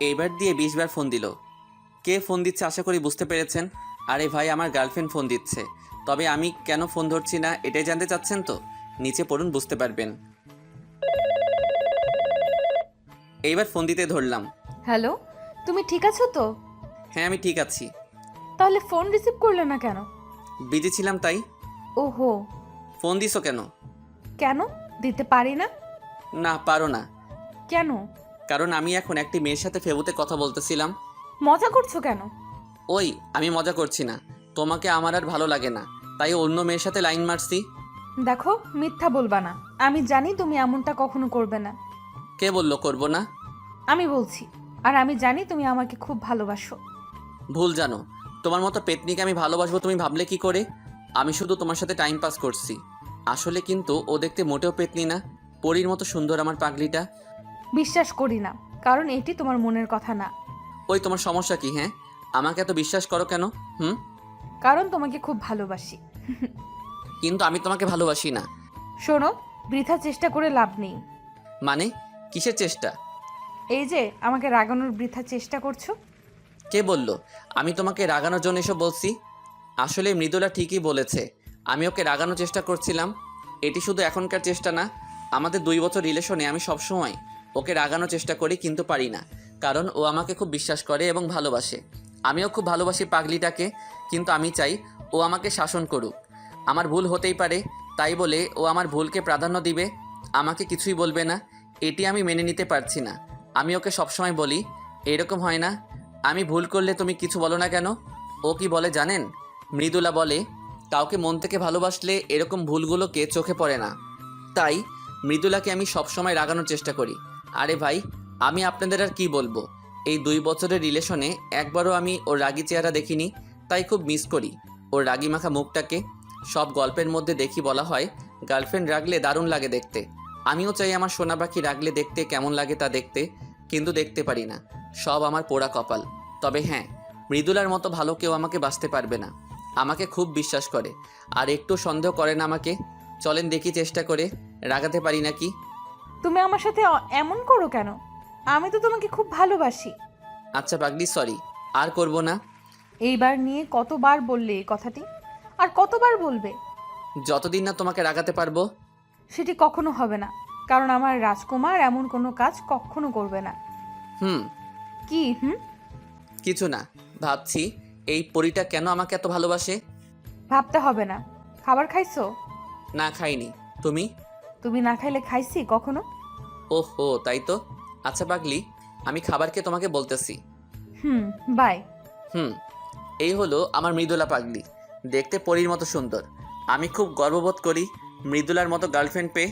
এইবার দিয়ে 20 বার ফোন দিল। কে ফোন দিচ্ছে আশা করি বুঝতে পেরেছেন। আরে ভাই, আমার গার্লফ্রেন্ড ফোন দিচ্ছে। তবে আমি কেন ফোন ধরছি না এটাই জানতে চাচ্ছেন তো? নিচে পড়ুন, বুঝতে পারবেন। এইবার ফোন দিতে ধরলাম। হ্যালো, তুমি ঠিক আছো তো? হ্যাঁ, আমি ঠিক আছি। তাহলে ফোন রিসিভ করলে না কেন? বিজি ছিলাম তাই। ওহো। ফোন দিছো কেন? কেন? দিতে পারি না? না, পারো না। কেন? কারণ আমি এখন একটি মেয়ের সাথে ফেবুতে কথা বলতেছিলাম। মজা করছো কেন? ওই, আমি মজা করছি না। তোমাকে আমার আর ভালো লাগে না, তাই অন্য মেয়ের সাথে লাইন মারছি। দেখো, মিথ্যা বলবা না। আমি জানি তুমি এমনটা কখনো করবে না। কে বললো করব না? আমি বলছি। আর আমি জানি তুমি আমাকে খুব ভালোবাসো। ভুল জানো। তোমার মতো পেতনিকে আমি ভালোবাসবো তুমি ভাবলে কি করে? আমি শুধু তোমার সাথে টাইম পাস করছি। আসলে কিন্তু ও দেখতে মোটেও পেতনি না। পরীর মতো সুন্দর আমার পাগলিটা। বিশ্বাস করি না, কারণ এটি তোমার মনের কথা না। ওই, তোমার সমস্যা কি? হ্যাঁ, আমাকে এত বিশ্বাস করো কেন? হুম। কারণ তোমাকে খুব ভালোবাসি। কিন্তু আমি তোমাকে ভালোবাসি না। শোনো, বৃথা চেষ্টা করে লাভ নেই। মানে? কিসের চেষ্টা? এই যে আমাকে রাগানোর বৃথা চেষ্টা করছো। কে বলল আমি তোমাকে রাগানোর জন্য এসব বলছি? আসলে মৃদুলা ঠিকই বলেছে। আমি ওকে রাগানোর চেষ্টা করছিলাম। এটি শুধু এখনকার চেষ্টা না, আমাদের 2 বছর রিলেশনে আমি সবসময় ওকে রাগানোর চেষ্টা করি, কিন্তু পারি না। কারণ ও আমাকে খুব বিশ্বাস করে এবং ভালোবাসে। আমিও খুব ভালোবাসি পাগলিটাকে। কিন্তু আমি চাই ও আমাকে শাসন করুক। আমার ভুল হতেই পারে, তাই বলে ও আমার ভুলকে প্রাধান্য দিবে, আমাকে কিছুই বলবে না। এটি আমি মেনে নিতে পারছি না। আমি ওকে সবসময় বলি, এরকম হয় না, আমি ভুল করলে তুমি কিছু বলো না কেন? ও কি বলে জানেন? মৃদুলা বলে, কাউকে মন থেকে ভালোবাসলে এরকম ভুলগুলোকে চোখে পড়ে না। তাই মৃদুলাকে আমি সবসময় রাগানোর চেষ্টা করি। আরে ভাই, আমি আপনাদের আর কি বলবো। এই 2 বছরের রিলেশনে একবারও আমি ওর রাগী চেহারা দেখিনি। তাই খুব মিস করি ওর রাগী মাখা মুখটাকে। সব গল্পের মধ্যে দেখি বলা হয় গার্লফ্রেন্ড রাগলে দারুণ লাগে দেখতে। আমিও চাই আমার সোনা পাখি রাগলে দেখতে কেমন লাগে তা দেখতে, কিন্তু দেখতে পারি না। সব আমার পোড়া কপাল। তবে হ্যাঁ, মৃদুলার মতো ভালো কেউ আমাকে বাঁচতে পারবে না। আমাকে খুব বিশ্বাস করে আর একটু সন্দেহ করে না আমাকে। চলেন দেখি চেষ্টা করে রাগাতে পারি নাকি। তুমি আমার সাথে এমন করো কেন? আমি তো তোমাকে খুব ভালোবাসি। আচ্ছা পাগলি, সরি, আর করব না। এইবার নিয়ে কতবার বললে এই কথাটি? আর কতবার বলবে? যতদিন না তোমাকে রাগাতে পারবো। সেটি কখনো হবে না, কারণ আমার রাজকুমার এমন কোনো কাজ কখনো করবে না। হুম। কি হুম? কিছু না, ভাবছি এই পরীটা কেন আমাকে এত ভালোবাসে। ভাবতে হবে না। খাবার খাইছো? না, খাইনি। তুমি? তুমি না খাইলে খাইছি কখনো? ওহো, তাই তো। আচ্ছা পাগলি, আমি খাবারকে তোমাকে বলতেছি। হুম। বাই। হুম। এই হলো আমার মৃদুলা পাগলি। দেখতে পরীর মতো সুন্দর। আমি খুব গর্ববোধ করি মৃদুলার মতো গার্লফ্রেন্ড পেয়ে।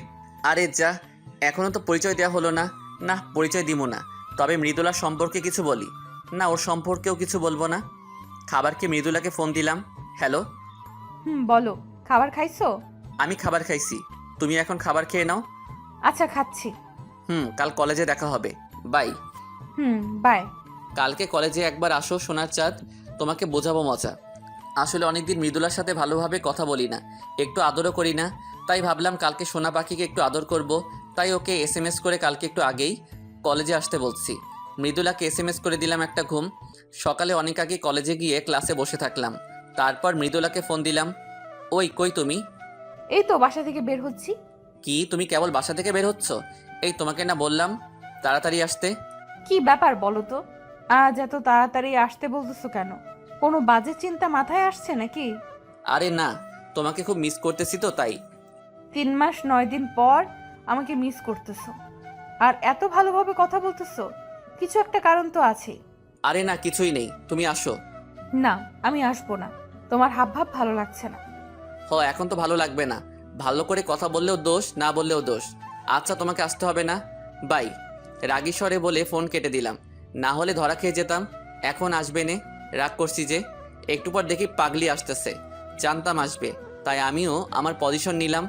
আরে যা, এখনও তো পরিচয় দেওয়া হলো না। না, পরিচয় দিব না। তবে মৃদুলার সম্পর্কে কিছু বলি। না, ওর সম্পর্কেও কিছু বলবো না। খাবারকে মৃদুলাকে ফোন দিলাম। হ্যালো। হুম, বলো। খাবার খাইছো? আমি খাবার খাইছি। তুমি এখন খাবার খেয়ে নাও। আচ্ছা, খাচ্ছি। হুম, কাল কলেজে দেখা হবে। বাই। Hmm, bye. কালকে কলেজে একবার আসো সোনার চাঁদ, তোমাকে বোঝাবো মজা। আসলে অনেকদিন মৃদুলার সাথে ভালোভাবে কথা বলি না, একটু আদরও করি না। তাই ভাবলাম কালকে সোনা পাখিকে একটু আদর করব। তাই ওকে এসএমএস করে কালকে একটু আগেই কলেজে আসতে বলছি। মৃদুলাকে এসএমএস করে দিলাম একটা ঘুম। সকালে অনেক আগে কলেজে গিয়ে ক্লাসে বসে থাকলাম। তারপর মৃদুলাকে ফোন দিলাম। ওই, কই তুমি? এই তো বাসা থেকে বের হচ্ছি। কি, তুমি কেবল বাসা থেকে বের হচ্ছ? এই, তোমাকে না বললাম তাড়াতাড়ি আসতে? কি ব্যাপার বলো তো? আজ এত তাড়াতাড়ি আসতে বলতেছো কেন? কোনো বাজে চিন্তা মাথায় আসছে নাকি? আরে না, তোমাকে খুব মিস করতেছি তো তাই। 3 মাস 9 দিন পর আমাকে মিস করতেছো, আর এত ভালোভাবে কথা বলতেছো? কিছু একটা কারণ তো আছে। আরে না, কিছুই নেই, তুমি আসো। না, আমি আসবো না। তোমার হাবভাব ভালো লাগছে না। এখন তো ভালো লাগবে না। ভালো করে কথা বললেও দোষ, না বললেও দোষ। আচ্ছা, তোমাকে আসতে হবে না। বাই। রাগী স্বরে বলে ফোন কেটে দিলাম। না হলে ধরা খেয়ে যেতাম। এখন আসবে নে। রাগ করছি যে। একটু পর দেখি পাগলি আসতেছে। জানতাম আসবে, তাই আমিও আমার পজিশন নিলাম।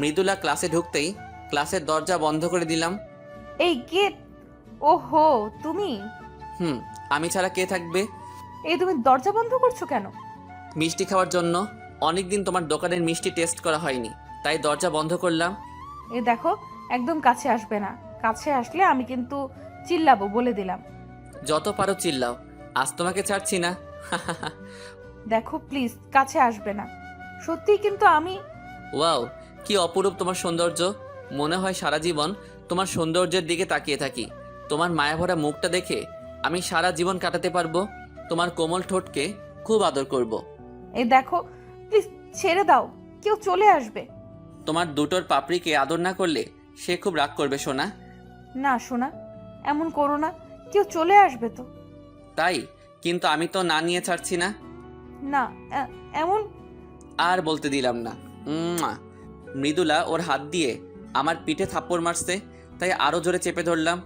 মৃদুলা ক্লাসে ঢুকতেই ক্লাসের দরজা বন্ধ করে দিলাম। এই গেট। ওহো, তুমি? হুম। আমি ছাড়া কে থাকবে? এই তুমি দরজা বন্ধ করছো কেন? মিষ্টি খাওয়ার জন্য। অনেকদিন তোমার দোকানের মিষ্টি টেস্ট করা হয়নি, তাই দরজা বন্ধ করলাম। এই দেখো, একদম কাছে আসবে না। কাছে আসলে আমি কিন্তু চিল্লাবো, বলে দিলাম। যত পারো চিল্লাও, আজ তোমাকে ছাড়ছি না। দেখো প্লিজ কাছে আসবে না, সত্যিই কিন্তু আমি। ওয়াও, কি অপরূপ তোমার সৌন্দর্য। মনে হয় সারা জীবন তোমার সৌন্দর্যের দিকে তাকিয়ে থাকি। তোমার মায়াভরা মুখটা দেখে আমি সারা জীবন কাটাতে পারবো। তোমার কোমল ঠোঁটকে খুব আদর করব। এই দেখো প্লিজ ছেড়ে দাও, কেউ চলে আসবে। তোমার দুটোর পাপড়িকে আদর না করলে সে খুব রাগ করবে সোনা। না সোনা, এমন করো না, কেউ চলে আসবে তো। তাই, কিন্তু আমি তো না নিয়ে ছাড়ছি না। না এমন। আর বলতে দিলাম না। উম্মা। মৃদুলা ওর হাত দিয়ে আমার পিঠে থাপ্পড় মারছে, তাই আরো জোরে চেপে ধরলাম।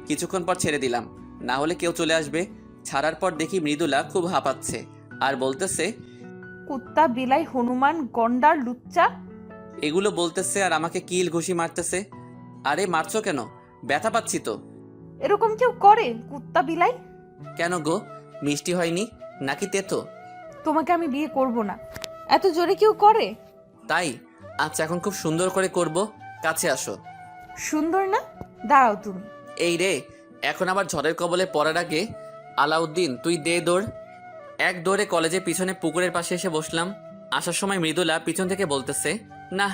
কিছুক্ষণ পর ছেড়ে দিলাম, না হলে কেউ চলে আসবে। ছাড়ার পর দেখি মৃদুলা খুব হাঁপাচ্ছে আর বলতেছে, কুত্তা বিলাই হনুমান গন্ডার লুচ্চা। এগুলো বলতেছে আর আমাকে কিল ঘুষি মারতেছে। আরে মারছো কেন? ব্যথা পাচ্ছি তো। এরকম কেউ করে কুত্তা বিলাই? কেন গো, মিষ্টি হয়নি নাকি তেতো? তোমাকে আমি বিয়ে করব না, এত জোরে কেউ করে? তাই, আচ্ছা এখন খুব সুন্দর করে করব, কাছে আসো। সুন্দর না? দাঁড়াও তুমি। এই রে, এখন আবার ঝড়ের কবলে পড়ার আগে আলাউদ্দিন তুই দে দৌড়। এক দৌড়ে কলেজের পিছনে পুকুরের পাশে এসে বসলাম। আসার সময় মৃদুলা পিছন থেকে বলতেছে, না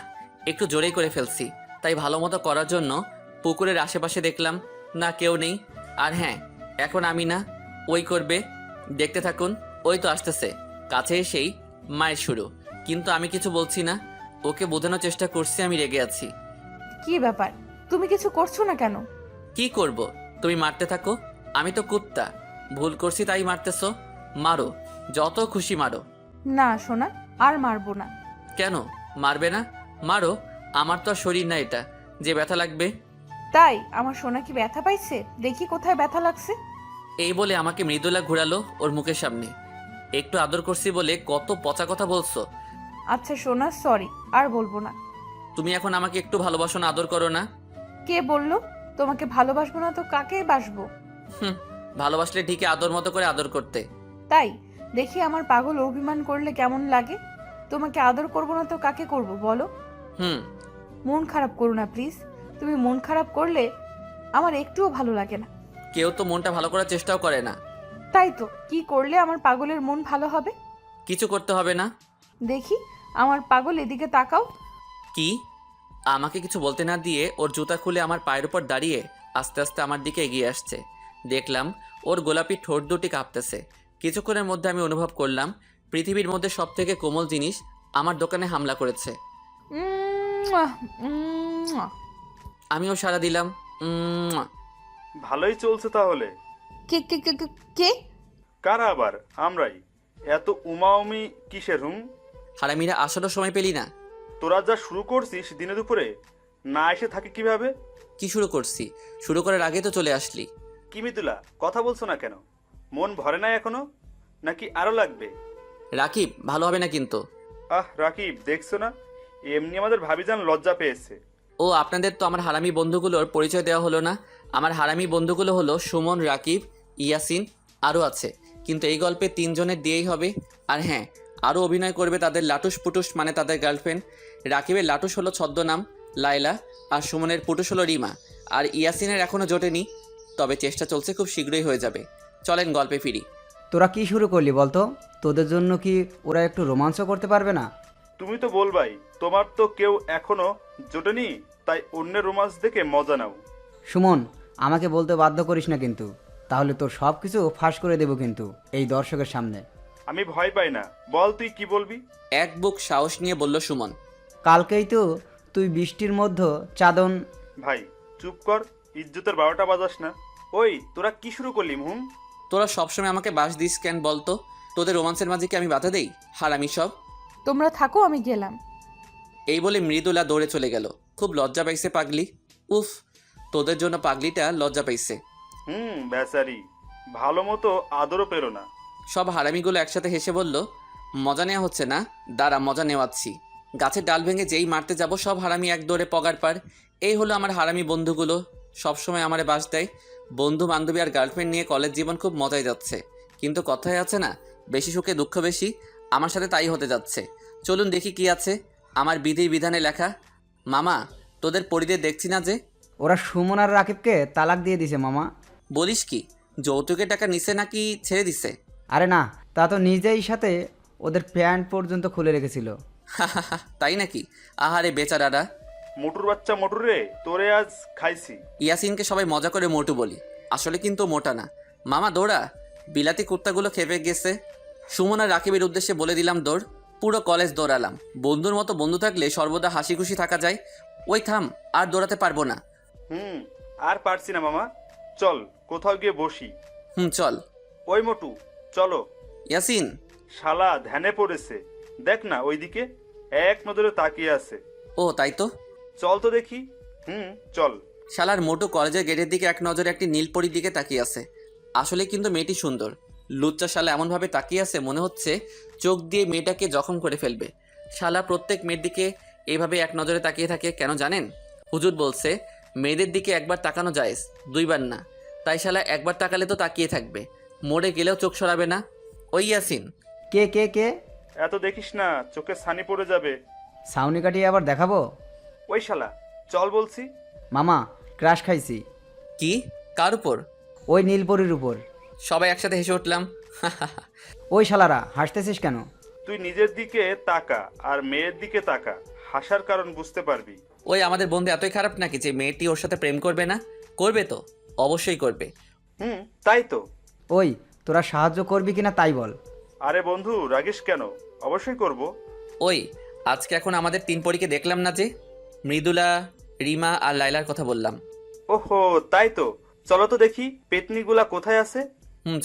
একটু জোরেই করে ফেলছি। তাই ভালো মতো করার জন্য পুকুরের আশেপাশে দেখলাম, না কেউ নেই। আর হ্যাঁ, এখন আমি না, ওই করবে। দেখতে থাকুন, ওই তো আসতেছে। কাছে এসেই মায়ের শুরু, কিন্তু আমি কিছু বলছি না। ওকে বোঝানোর চেষ্টা করছি আমি রেগে আছি। কি ব্যাপার, তুমি কিছু করছো না কেন? কি করব? তুমি মারতে থাকো, আমি তো কুত্তা। ভুল করছি তাই মারতেছো, মারো, যত খুশি মারো। না সোনা, আর মারবো না। কেন মারবে না? মারো, আমার তো আর শরীর না এটা যে ব্যথা লাগবে। তাই আমার সোনা কি ব্যথা পাইছে? দেখি কোথায় ব্যথা লাগছে। এই বলে আমাকে মৃদুলা ঘুরালো ওর মুখের সামনে। একটু আদর করছি বলে কত পচা কথা বলছো। আচ্ছা সোনা, সরি, আর বলবো না। তুমি এখন আমাকে একটু ভালোবাসো না, আদর করো না? কে বললো তোমাকে ভালোবাসবো না? তো কাকে বাসবো? হুম, ভালোবাসলে ঠিকই আদর মতো করে আদর করতে। তাই, দেখি আমার পাগল অভিমান করলে কেমন লাগে। তোমাকে আদর করবো না তো কাকে করব বলো? হুম। মন খারাপ করো না প্লিজ। তুমি মন খারাপ করলে আমার একটুও ভালো লাগে না। কেউ তো মনটা ভালো করার চেষ্টাও করে না। তাই তো, কি করলে আমার পাগলের মন ভালো হবে? কিছু করতে হবে না। দেখি আমার পাগল এদিকে তাকাও। কি? আমাকে কিছু বলতে না দিয়ে ওর জুতা খুলে আমার পায়ের উপর দাঁড়িয়ে আস্তে আস্তে আমার দিকে এগিয়ে আসছে। দেখলাম ওর গোলাপি ঠোঁট দুটি কাঁপতেছে। কিছুক্ষণের মধ্যে আমি অনুভব করলাম পৃথিবীর মধ্যে সব থেকে কোমল জিনিস আমার দোকানে হামলা করেছে। উম্মুয়া, উম্মুয়া। আমিও সাড়া দিলাম। ভালোই চলছে তাহলে। কে কে কে কে- কে? কারা আবার? আমরাই। এত উমাউমি কিসের হুম? হারামিরা আসারও সময় পেলি না। তোরা যা শুরু করছিস দিনে দুপুরে, না এসে থাকে কিভাবে? কি শুরু করছি? শুরু করার আগে তো চলে আসলি। কি মিতুলা, কথা বলছো না কেন? মন ভরে নাই এখনো, নাকি আরো লাগবে? রাকিব, ভালো হবে না কিন্তু। আহ রাকিব, দেখছো না এমনি আমাদের ভাবিজান লজ্জা পেয়েছে। ও আপনাদের তো আমার হারামি বন্ধুগুলোর পরিচয় দেওয়া হলো না। আমার হারামি বন্ধুগুলো হলো সুমন, রাকিব, ইয়াসিন, আরও আছে। কিন্তু এই গল্পে 3 জনের দিয়েই হবে। আর হ্যাঁ, আরও অভিনয় করবে তাদের লাটুস পুটুস, মানে তাদের গার্লফ্রেন্ড। রাকিবের লাটুস হলো ছদ্মনাম লায়লা, আর সুমনের পুটুস হলো রিমা, আর ইয়াসিনের এখনও জোটেনি, তবে চেষ্টা চলছে, খুব শীঘ্রই হয়ে যাবে। চলেন গল্পে ফিরি। তোরা কি শুরু করলি বলতো? তোদের জন্য কি ওরা একটু রোমাঞ্চ করতে পারবে না? তুমি তো বলবাই, তোমার তো কেউ এখনো জোটেনি, তাই অন্যের রোমান্স দেখে মজা নাও। সুমন, আমাকে বলতে বাধ্য করিস না কিন্তু, তাহলে তোর সব কিছু ফাঁস করে দেবো কিন্তু এই দর্শকের সামনে। আমি ভয় পাই না, বল তুই কি বলবি? এক বুক সাহস নিয়ে বলল সুমন। কালকেই তো তুই বৃষ্টির মধ্যে চাদন। ভাই চুপ কর, ইজ্জতের 12টা বাজাস না। ওই তোরা কি শুরু করলি হুম? তোরা সবসময় আমাকে বাস দিস কেন বলতো? তোদের রোমান্সের মাঝে কি আমি বাধা দেই? হারামি সব। তোমরা থাকো, আমি গেলাম। এই বলে মৃদুলা দৌড়ে চলে গেল। খুব লজ্জা পাইছে পাগলি। উফ, তোদের জন্য পাগলিটা লজ্জা পাইছে। বেচারি, ভালো মতো আদরও পেলো না। সব হারামিগুলো একসাথে হেসে বলল, মজা নেওয়া হচ্ছে না, দাঁড়া মজা নেওয়াচ্ছি। গাছের ডাল ভেঙে যেই মারতে যাব সব হারামি এক দৌড়ে পগার পার। এই হলো আমার হারামি বন্ধুগুলো, সবসময় আমারে বাস দেয়। বন্ধু বান্ধবী আর গার্লফ্রেন্ড নিয়ে কলেজ জীবন খুব মজায় যাচ্ছে, কিন্তু কথায় আছে না, বেশি সুখে দুঃখ বেশি। আমার সাথে তাই হতে যাচ্ছে। চলুন দেখি কি আছে আমার বিধির বিধানে লেখা। মামা, তোদের পরিদের দেখছি না যে? ওরা সুমন আর রাকিবকে তালাক দিয়ে দিছে মামা। বলিস কি, যৌতুকের টাকা নিছে নাকি ছেড়ে দিছে? আরে না, তা তো নিজেই সাথে ওদের প্যান্ট পর্যন্ত খুলে রেখেছিল। তাই নাকি? আহারে বেচারারা। মোটুর বাচ্চা মোটু রে, তোরে আজ খাইছি। ইয়াসিনকে সবাই মজা করে মোটু বলি, আসলে কিন্তু মোটা না। মামা দৌড়া, বিলাতি কুত্তাগুলো খেপে গেছে। সুমন আর রাকিবের উদ্দেশ্যে বলে দিলাম দৌড়। পুরো কলেজ দৌড়ালাম। বন্ধুর মতো বন্ধু থাকলে সর্বদা হাসি খুশি থাকা যায়। ওই থাম, আর দৌড়াতে পারবো না। আর পারছি না মামা, চল কোথাও গিয়ে বসি। চল। ওই মোটু, চলো। ইয়াসিন। শালা ধ্যানে পড়েছে, দেখ না ওইদিকে এক নজরে তাকিয়ে আছে। ও তাই তো। চল তো দেখি। চল। শালার মোটু কলেজের গেটের দিকে এক নজরে একটি নীলপরির দিকে তাকিয়ে আছে। আসলে কিন্তু মেয়েটি সুন্দর। লুচ্চা শালা এমনভাবে তাকিয়ে আছে মনে হচ্ছে চোখ দিয়ে মেয়েটাকে জখম করে ফেলবে। শালা প্রত্যেক মেয়ের দিকে এইভাবে এক নজরে তাকিয়ে থাকে কেন জানেন? হুজুর বলছে মেয়েদের দিকে একবার তাকানো জায়েজ, দুইবার না। তাই শালা একবার তাকালে তো তাকিয়ে থাকবে, মোড়ে গেলেও চোখ সরাবে না। ওই ইয়াসিন। কে কে কে? এত দেখিস না, চোখে ছানি পড়ে যাবে। সাউনি কাটিয়ে আবার দেখাবো? ওই শালা, চল বলছি। মামা, ক্রাশ খাইছি। কি? কার উপর? ওই নীলপরির উপর। সবাই একসাথে হেসে উঠলাম। ওই শালারা হাসতেছিস কেন? তুই নিজের দিকে তাকা আর মেয়ের দিকে তাকা, হাসার কারণ বুঝতে পারবি। ওই আমাদের বন্ধু এতই খারাপ নাকি যে মেয়েটি ওর সাথে প্রেম করবে না? করবে তো, অবশ্যই করবে। তাই তো। ওই তোরা সাহায্য করবি কিনা তাই বল। আরে বন্ধু রাগিস কেন, অবশ্যই করব। ওই আজকে এখন আমাদের 3 পরীকে দেখলাম না যে? মৃদুলা, রিমা আর লাইলার কথা বললাম। ওহো তাই তো, চলো তো দেখি পেতনিগুলা কোথায় আছে।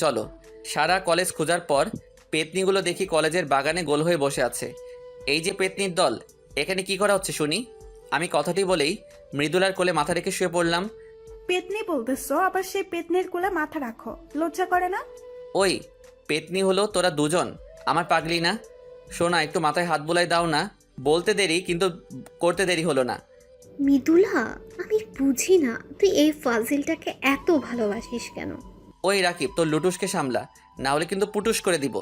চলো। সারা কলেজ খোঁজার পর পেতনিগুলো দেখি কলেজের বাগানে গোল হয়ে বসে আছে। এই যে পেতনির দল, এখানে কি করা হচ্ছে শুনি? আমি কথাটি বলেই মৃদুলার কোলে মাথা রেখে শুয়ে পড়লাম। পেতনি বলতেছো, আবার সেই পেতনির কোলে মাথা রাখো, লজ্জা করে না? ওই পেতনি হলো তোরা দুজন, আমার পাগলি না? শোনা, একটু মাথায় হাত বুলাই দাও না। বলতে দেরি কিন্তু করতে দেরি হলো না। মৃদুলা, আমি বুঝি না তুই এই ফাজিলটাকে এত ভালোবাসিস কেন? ওই রাকিব, তোর লুটুসকে সামলা, না হলে কিন্তু পুটুস করে দিব।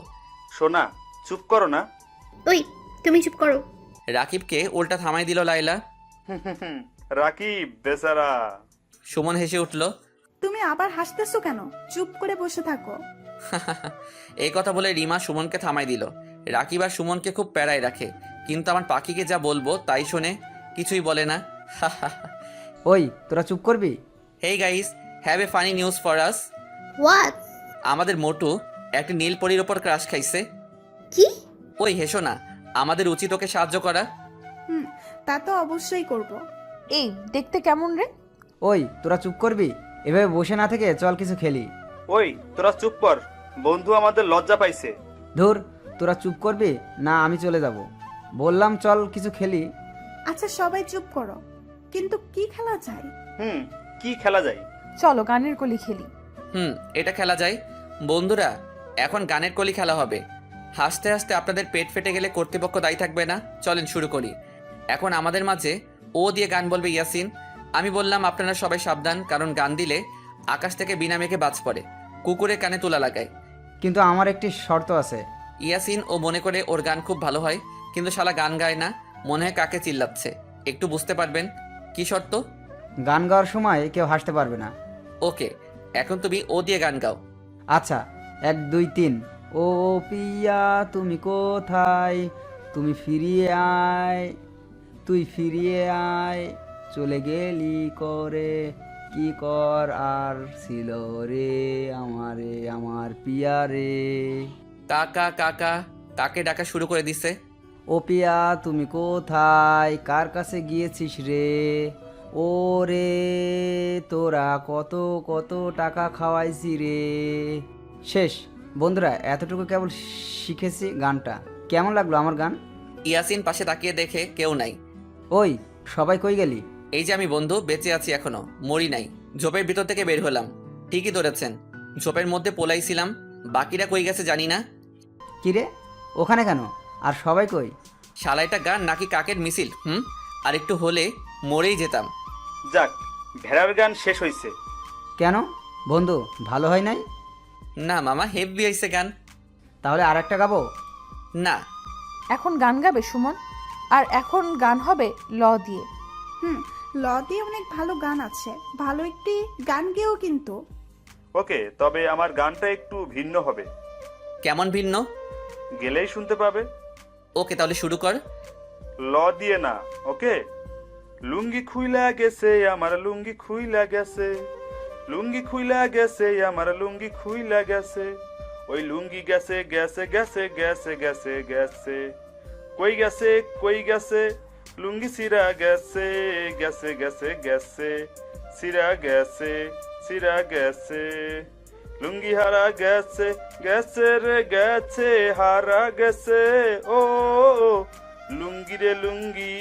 সোনা চুপ করো না। ওই তুমি চুপ করো। রাকিবকে উল্টা থামাই দিল লাইলা। রাকিব বেচারা। সুমন হেসে উঠল। তুমি আবার হাসতেছো কেন? চুপ করে বসে থাকো। এই কথা বলে রিমা সুমনকে থামাই দিল। রাকিব আর সুমনকে খুব প্যারায় রাখে, কিন্তু আমার পাখিকে যা বলবো তাই শোনে, কিছুই বলে না। ওই তোরা চুপ করবি? Hey guys, have a funny news for us. What? আমাদের মোটু একটি নীল পরীর ওপর ক্রাশ খাইছে। কি? ওই হেসো না, আমাদের উচিত ওকে সাহায্য করা। তা তো অবশ্যই করব। এই দেখতে কেমন রে? ওই তোরা চুপ করবি? এভাবে বসে না থেকে চল কিছু খেলি। ওই তোরা চুপ কর, বন্ধু আমাদের লজ্জা পাইছে। ধুর, তোরা চুপ করবি না আমি চলে যাব। বললাম চল কিছু খেলি। আচ্ছা সবাই চুপ করো, কিন্তু কি খেলা যায়? কি খেলা যায়? চলো গানের কলি খেলি। এটা খেলা যায়। বন্ধুরা, এখন গানের কলি খেলা হবে। হাসতে হাসতে আপনাদের পেট ফেটে গেলে কর্তৃপক্ষ দায়ী থাকবে না। চলেন শুরু করি। এখন আমাদের মাঝে ও দিয়ে গান বলবে ইয়াসিন। আমি বললাম আপনারা সবাই সাবধান, কারণ গান দিলে আকাশ থেকে বিনা মেঘে বাজ পড়ে, কুকুরে কানে তুলা লাগায়। কিন্তু আমার একটি শর্ত আছে। ইয়াসিন ও মনে করে ওর গান খুব ভালো হয়, কিন্তু শালা গান গায় না, মনে হয় কাকে চিল্লাচ্ছে। একটু বুঝতে পারবেন। কি শর্ত? গান গাওয়ার সময় কেউ হাসতে পারবে না। ওকে, এখন তুমি ও দিয়ে গান গাও। আচ্ছা, 1 2 3। ও পিয়া তুমি কোথায়, তুমি ফিরিয়ে আয়, তুই ফিরিয়ে আয়, চলে গেলি করে, কি কর আর ছিল রে আমারে আমার পিয়া রে। কাকা কাকা, কাকে ডাকা শুরু করে দিছে। ও পিয়া তুমি কোথায়, কার কাছে গিয়েছিস রে, ও রে তোরা কত কত টাকা খাওয়াইছি রে। শেষ। বন্ধুরা, এতটুকু কেবল শিখেছি গানটা। কেমন লাগলো আমার গান? ইয়াসিন পাশে তাকিয়ে দেখে কেউ নাই। ওই সবাই কই গেলি? এই যে আমি বন্ধু, বেঁচে আছি এখনো, মরি নাই। ঝোপের ভিতর থেকে বের হলাম। ঠিকই ধরেছেন, ঝোপের মধ্যে পোলাইছিলাম। বাকিরা কই গেছে জানি না। কিরে, ওখানে কেন? আর সবাই কই? শালাইটা গান নাকি কাকের মিছিল? আর একটু হলে মরেই যেতাম। যাক, ভেড়ার গান শেষ হইছে। কেন বন্ধু, ভালো হয় নাই? না মামা, হেভি হয়েছে গান। তাহলে আর একটা গাবো? না। এখন গান গাবে সুমন, আর এখন গান হবে ল দিয়ে। ল দিয়ে অনেক ভালো গান আছে, ভালো একটি গান গেও কিন্তু। ওকে, তবে আমার গানটা একটু ভিন্ন হবে। কেমন ভিন্ন? গেলেই শুনতে পাবে। ওকে, তাহলে শুরু কর। ল দিয়ে না, ওকে? লুঙ্গি খুইলা গেছে আমার, লুঙ্গি খুইলা গেছে, লুঙ্গি খুইলা গেছে আমার, লুঙ্গি খুইলা গেছে, ওই লুঙ্গি গেছে গেছে গেছে গেছে গেছে গেছে, কই গেছে কই গেছে, লুঙ্গি সিরা গেছে গেছে গেছে গেছে, সিরা গেছে সিরা গেছে, লুঙ্গি হারা গেছে গেছে রে গেছে, হারা গেছে ও লুঙ্গি রে লুঙ্গি।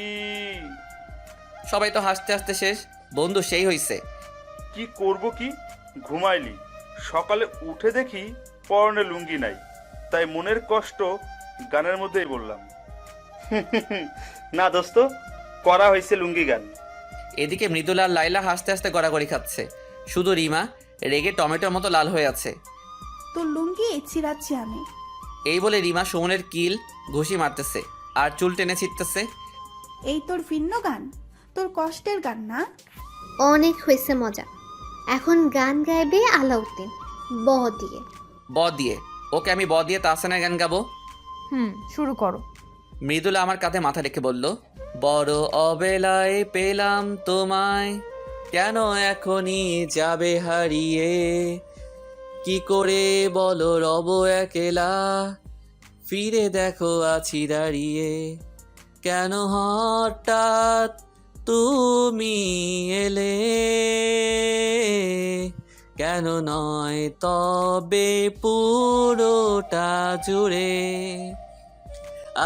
সবাই তো হাসতে হাসতে শেষ। বন্ধু, সেই হইছে। কি করব কি, ঘুমাইলি, সকালে উঠে দেখি পরনে লুঙ্গি নাই, তাই মনের কষ্ট গানের মধ্যেই বললাম। না দোস্ত, করা হয়েছে লুঙ্গি গান। এদিকে মৃদুলা আর লাইলা হাসতে হাসতে গড়াগড়ি খাচ্ছে। শুধু রিমা রেগে টমেটোর মতো লাল হয়ে আছে। তোর লুঙ্গি ছিঁড়াচ্ছি আমি। এই বলে রিমা সুমনের কিল ঘুষি মারতেছে আর চুল টেনে ছিটতেছে। এই তোর ভিন্ন গান, তোর কষ্টের গান না? অনেক হয়েছে মজা। এখন গান গাইবে আলাউদ্দিন ব দিয়ে। ব দিয়ে? ওকে, আমি ব দিয়ে তাহসানের গান গাবো। শুরু করো। মৃদুলা আমার কাঁধে মাথা রেখে বলল, বড় অবেলায় পেলাম তোমায়, কেন এখনই যাবে হারিয়ে, কি করে বলো রব একেলা, ফিরে দেখো আছি দাঁড়িয়ে, কেন হঠাৎ তুমি এলে, কেন নয় তবে পুরোটা জুড়ে,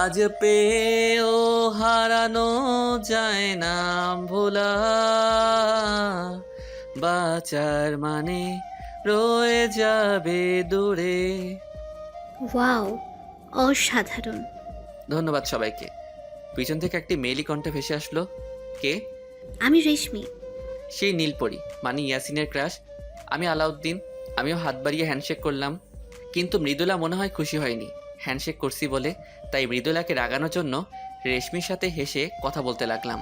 আজ পেয়েও হারানো যায় না ভোলা, বাঁচার মানে রয়ে যাবে দূরে। ওয়াও, অসাধারণ। ধন্যবাদ সবাইকে। পিছন থেকে একটি মেইলি কণ্ঠে ভেসে আসলো। কে? আমি রেশমি। সেই নীলপরি, মানে ইয়াসিনের ক্রাশ। আমি আলাউদ্দিন। আমিও হাত বাড়িয়ে হ্যান্ডশেক করলাম, কিন্তু মৃদুলা মনে হয় খুশি হয়নি হ্যান্ডশেক করছি বলে। তাই মৃদুলাকে রাগানোর জন্য রেশমির সাথে হেসে কথা বলতে লাগলাম,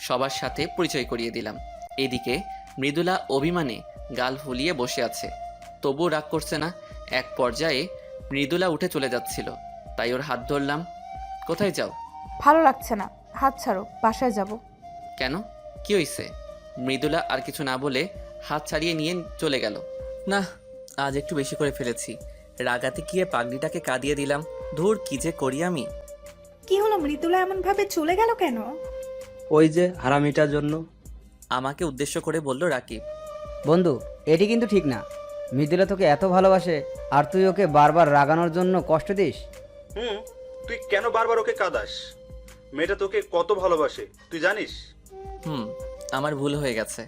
সবার সাথে পরিচয় করিয়ে দিলাম। এদিকে মৃদুলা অভিমানে গাল ফুলিয়ে বসে আছে, তবুও রাগ করছে না। এক পর্যায়ে মৃদুলা উঠে চলে যাচ্ছিল, তাই ওর হাত ধরলাম। কোথায় যাও? ভালো লাগছে না, হাত ছাড়ো, বাসায় যাব। কেন, কি হয়েছে? মৃদুলা আর কিছু না বলে হাত ছাড়িয়ে নিয়ে চলে গেল। না, আজ একটু বেশি করে ফেলেছি। রাগাতে গিয়ে পাগড়িটাকে কাঁদিয়ে দিলাম। ধুর, কি যে করি আমি। কি হলো, মৃদুলা এমন ভাবে চলে গেল কেন? ওই যে হারামিটার জন্য। আমাকে উদ্দেশ্য করে বলল রাকিব। বন্ধু, এটি কিন্তু ঠিক না। মৃদুলা তোকে এত ভালোবাসে আর তুই ওকে বারবার রাগানোর জন্য কষ্ট দিস। তুই কেন বারবার ওকে কাঁদাস? মেয়েটা তোকে কত ভালোবাসে তুই জানিস? আমার ভুল হয়ে গেছে।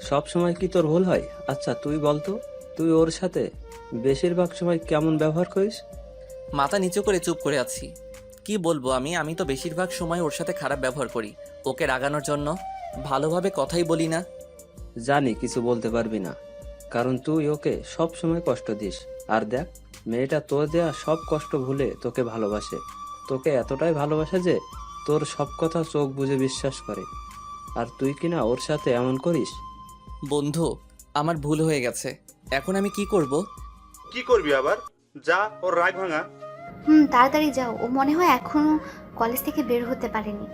সব সময় কি তোর ভুল হয়? আচ্ছা তুই বলতো, তুই ওর সাথে বেশিরভাগ সময় কেমন ব্যবহার করিস? মাথা নিচু করে চুপ করে আছি। কি বলবো আমি তো বেশিরভাগ সময় ওর সাথে খারাপ ব্যবহার করি, ওকে রাগানোর জন্য। ভালোভাবে কথাই বলি না। জানি কিছু বলতে পারবি না, কারণ তুই ওকে সব সময় কষ্ট দিস। আর দেখ, মেয়েটা তোর দেয়া সব কষ্ট ভুলে তোকে ভালোবাসে। তোকে এতটাই ভালোবাসে যে তোর সব কথা চোখ বুজে বিশ্বাস করে। আর তুই কিনা ওর সাথে এমন করিস। বন্ধু, আমার ভুল হয়ে গেছে। এখন আমি কি করব? কি করবি আবার? যা, ওর রাগ ভাঙা। তাড়াতাড়ি যাও, ও মনে হয় এখনো কলেজ থেকে বের হতে পারেনি।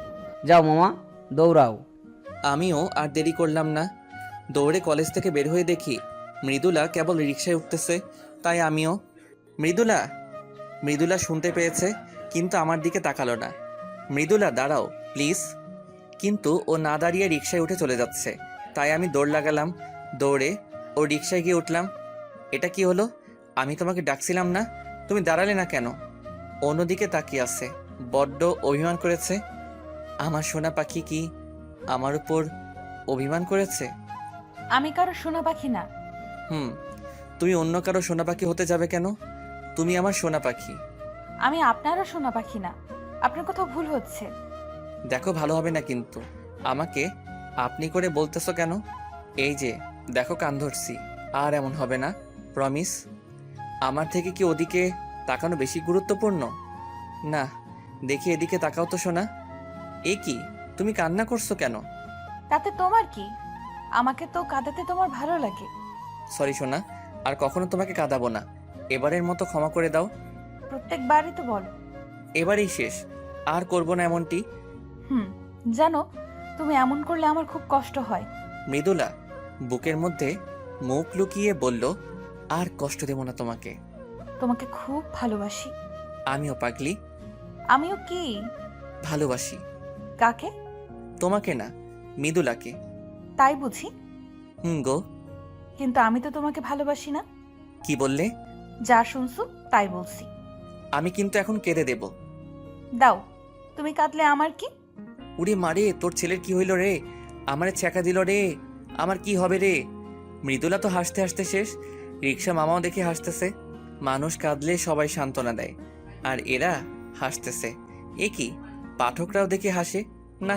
যাও মামা, দৌড়াও। আমিও আর দেরি করলাম না। দৌড়ে কলেজ থেকে বের হয়ে দেখি মৃদুলা কেবল রিকশায় উঠতেছে। তাই আমিও। মৃদুলা! মৃদুলা শুনতে পেয়েছে, কিন্তু আমার দিকে তাকালো না। মৃদুলা, দাঁড়াও প্লিজ। কিন্তু ও না দাঁড়িয়ে রিকশায় উঠে চলে যাচ্ছে। তাই আমি দৌড় লাগালাম। দৌড়ে ও রিকশায় গিয়ে উঠলাম। এটা কি হলো? আমি তোমাকে ডাকছিলাম না, তুমি দাঁড়ালে না কেন? অন্যদিকে তাকিয়ে আছে, বড্ড অভিমান করেছে। আমার সোনা পাখি কি আমার উপর অভিমান করেছে? আমি কারো সোনা পাখি না। তুমি অন্য কারো সোনা পাখি হতে যাবে কেন? তুমি আমার সোনা পাখি। আমি আপনারও সোনা পাখি না, আপনার কোথাও ভুল হচ্ছে। দেখো, ভালো হবে না কিন্তু। আমাকে আপনি করে বলতেছো কেন? এই যে দেখো, কান ধরছি। আর এমন হবে না, প্রমিস। আমার থেকে কি ওদিকে তাকানো বেশি গুরুত্বপূর্ণ? না, দেখি এদিকে তাকাও তো সোনা। এ কি, তুমি কান্না করছো কেন? তাতে তোমার কি? আমাকে তো কাঁদাতে তোমার ভালো লাগে। সরি সোনা, আর কখনো তোমাকে কাঁদাবো না। এবারের মতো ক্ষমা করে দাও। প্রত্যেকবারই তো বলো। এবারেই শেষ, আর করবো না এমনটি। জানো, তুমি এমন করলে আমার খুব কষ্ট হয়। মৃদুলা বুকের মধ্যে মুখ লুকিয়ে বলল, আর কষ্ট দেব না তোমাকে। তোমাকে খুব ভালোবাসি। আমিও পাগলি। আমিও কি? ভালোবাসি। কাকে? তোমাকে না, মৃদুলাকে। তাই বুঝি? গো। কিন্তু আমি তো তোমাকে ভালোবাসি না। কি বললে? যা শুনছো তাই বলছি। আমি কিন্তু এখন কেঁদে দেব। দাও, তুমি কাঁদলে আমার কি? উড়ে মারে, তোর ছেলের কি হইল রে? আমারে ছ্যাঁকা দিল রে। আমার কি হবে রে? মৃদুলা তো হাসতে হাসতে শেষ। রিক্সা মামাও দেখে হাসতেছে। মানুষ কাঁদলে সবাই সান্ত্বনা দেয়, আর এরা হাসতেছে। এ কি, পাঠকরাও দেখে হাসে? না,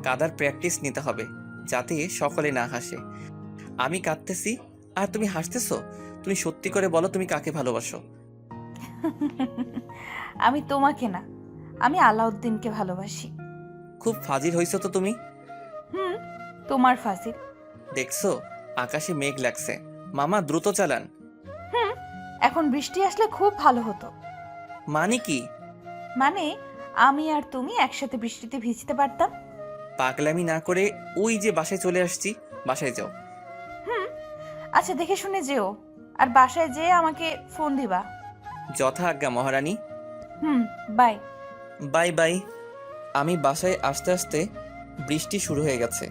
কাদার প্র্যাকটিস নিতে হবে যাতে সকলে না হাসে। আমি কাঁদতেছি আর তুমি হাসতেছো। তুমি সত্যি করে বলো, তুমি কাকে ভালোবাসো? আমি তোমাকে না, আমি আলাউদ্দিনকে ভালোবাসি। খুব ফাজিল হইছো তো তুমি। তোমার ফাজিল। দেখছো, আকাশে মেঘ লাগছে। মামা দ্রুত চালান। এখন বৃষ্টি আসলে খুব ভালো হতো। মানে কি? মানে আমি আর তুমি একসাথে বৃষ্টিতে ভিজতে পারতাম। পাগলামি না করে ওই যে বাসায় চলে আসছি, বাসায় যাও। আচ্ছা, দেখে শুনে যেও, আর বাসায় যেয়ে আমাকে ফোন দিবা। যথা আজ্ঞা মহারানী। বাই। Bye bye. আমি বাসায় আসতে আসতে বৃষ্টি শুরু হয়ে গেছে।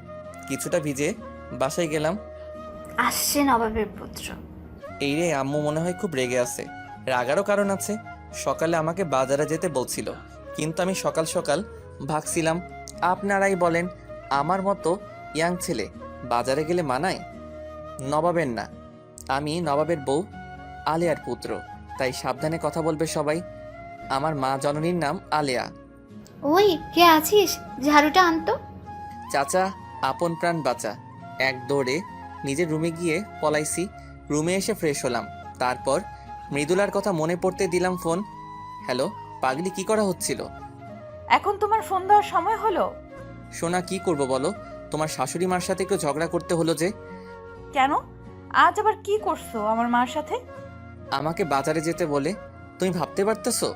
কিছুটা ভিজে বাসায় গেলাম। আসছে নবাবের পুত্র। এই রে, আম্মু মনে হয় খুব রেগে আছে। রাগারও কারণ আছে। সকালে আমাকে বাজারে যেতে বলছিল, কিন্তু আমি সকাল সকাল ভাগছিলাম। আপনারাই বলেন, আমার মতো ইয়াং ছেলে বাজারে গেলে মানায়? নবাবের না, আমি নবাবের বউ আলেয়ার পুত্র, তাই সাবধানে কথা বলবে সবাই। আমার মা জননীর নাম আলেয়া। ওই কে আছিস, ঝাড়ুটা আনতো। চাচা, আপন প্রাণ বাঁচা। এক দৌড়ে নিজের রুমে গিয়ে পলাইছি। রুমে এসে ফ্রেশ হলাম। তারপর মৃদুলার কথা মনে পড়তে দিলাম ফোন। হ্যালো পাগলি, কি করা হচ্ছিল? এখন তোমার ফোন দেওয়ার সময় হলো? সোনা, কি করব বলো? তোমার শাশুড়ি মার সাথে একটু ঝগড়া করতে হলো যে। কেন? আজ আবার কি করছো আমার মার সাথে? আমাকে বাজারে যেতে বলে। তুমি ভাবতে পারতেছো?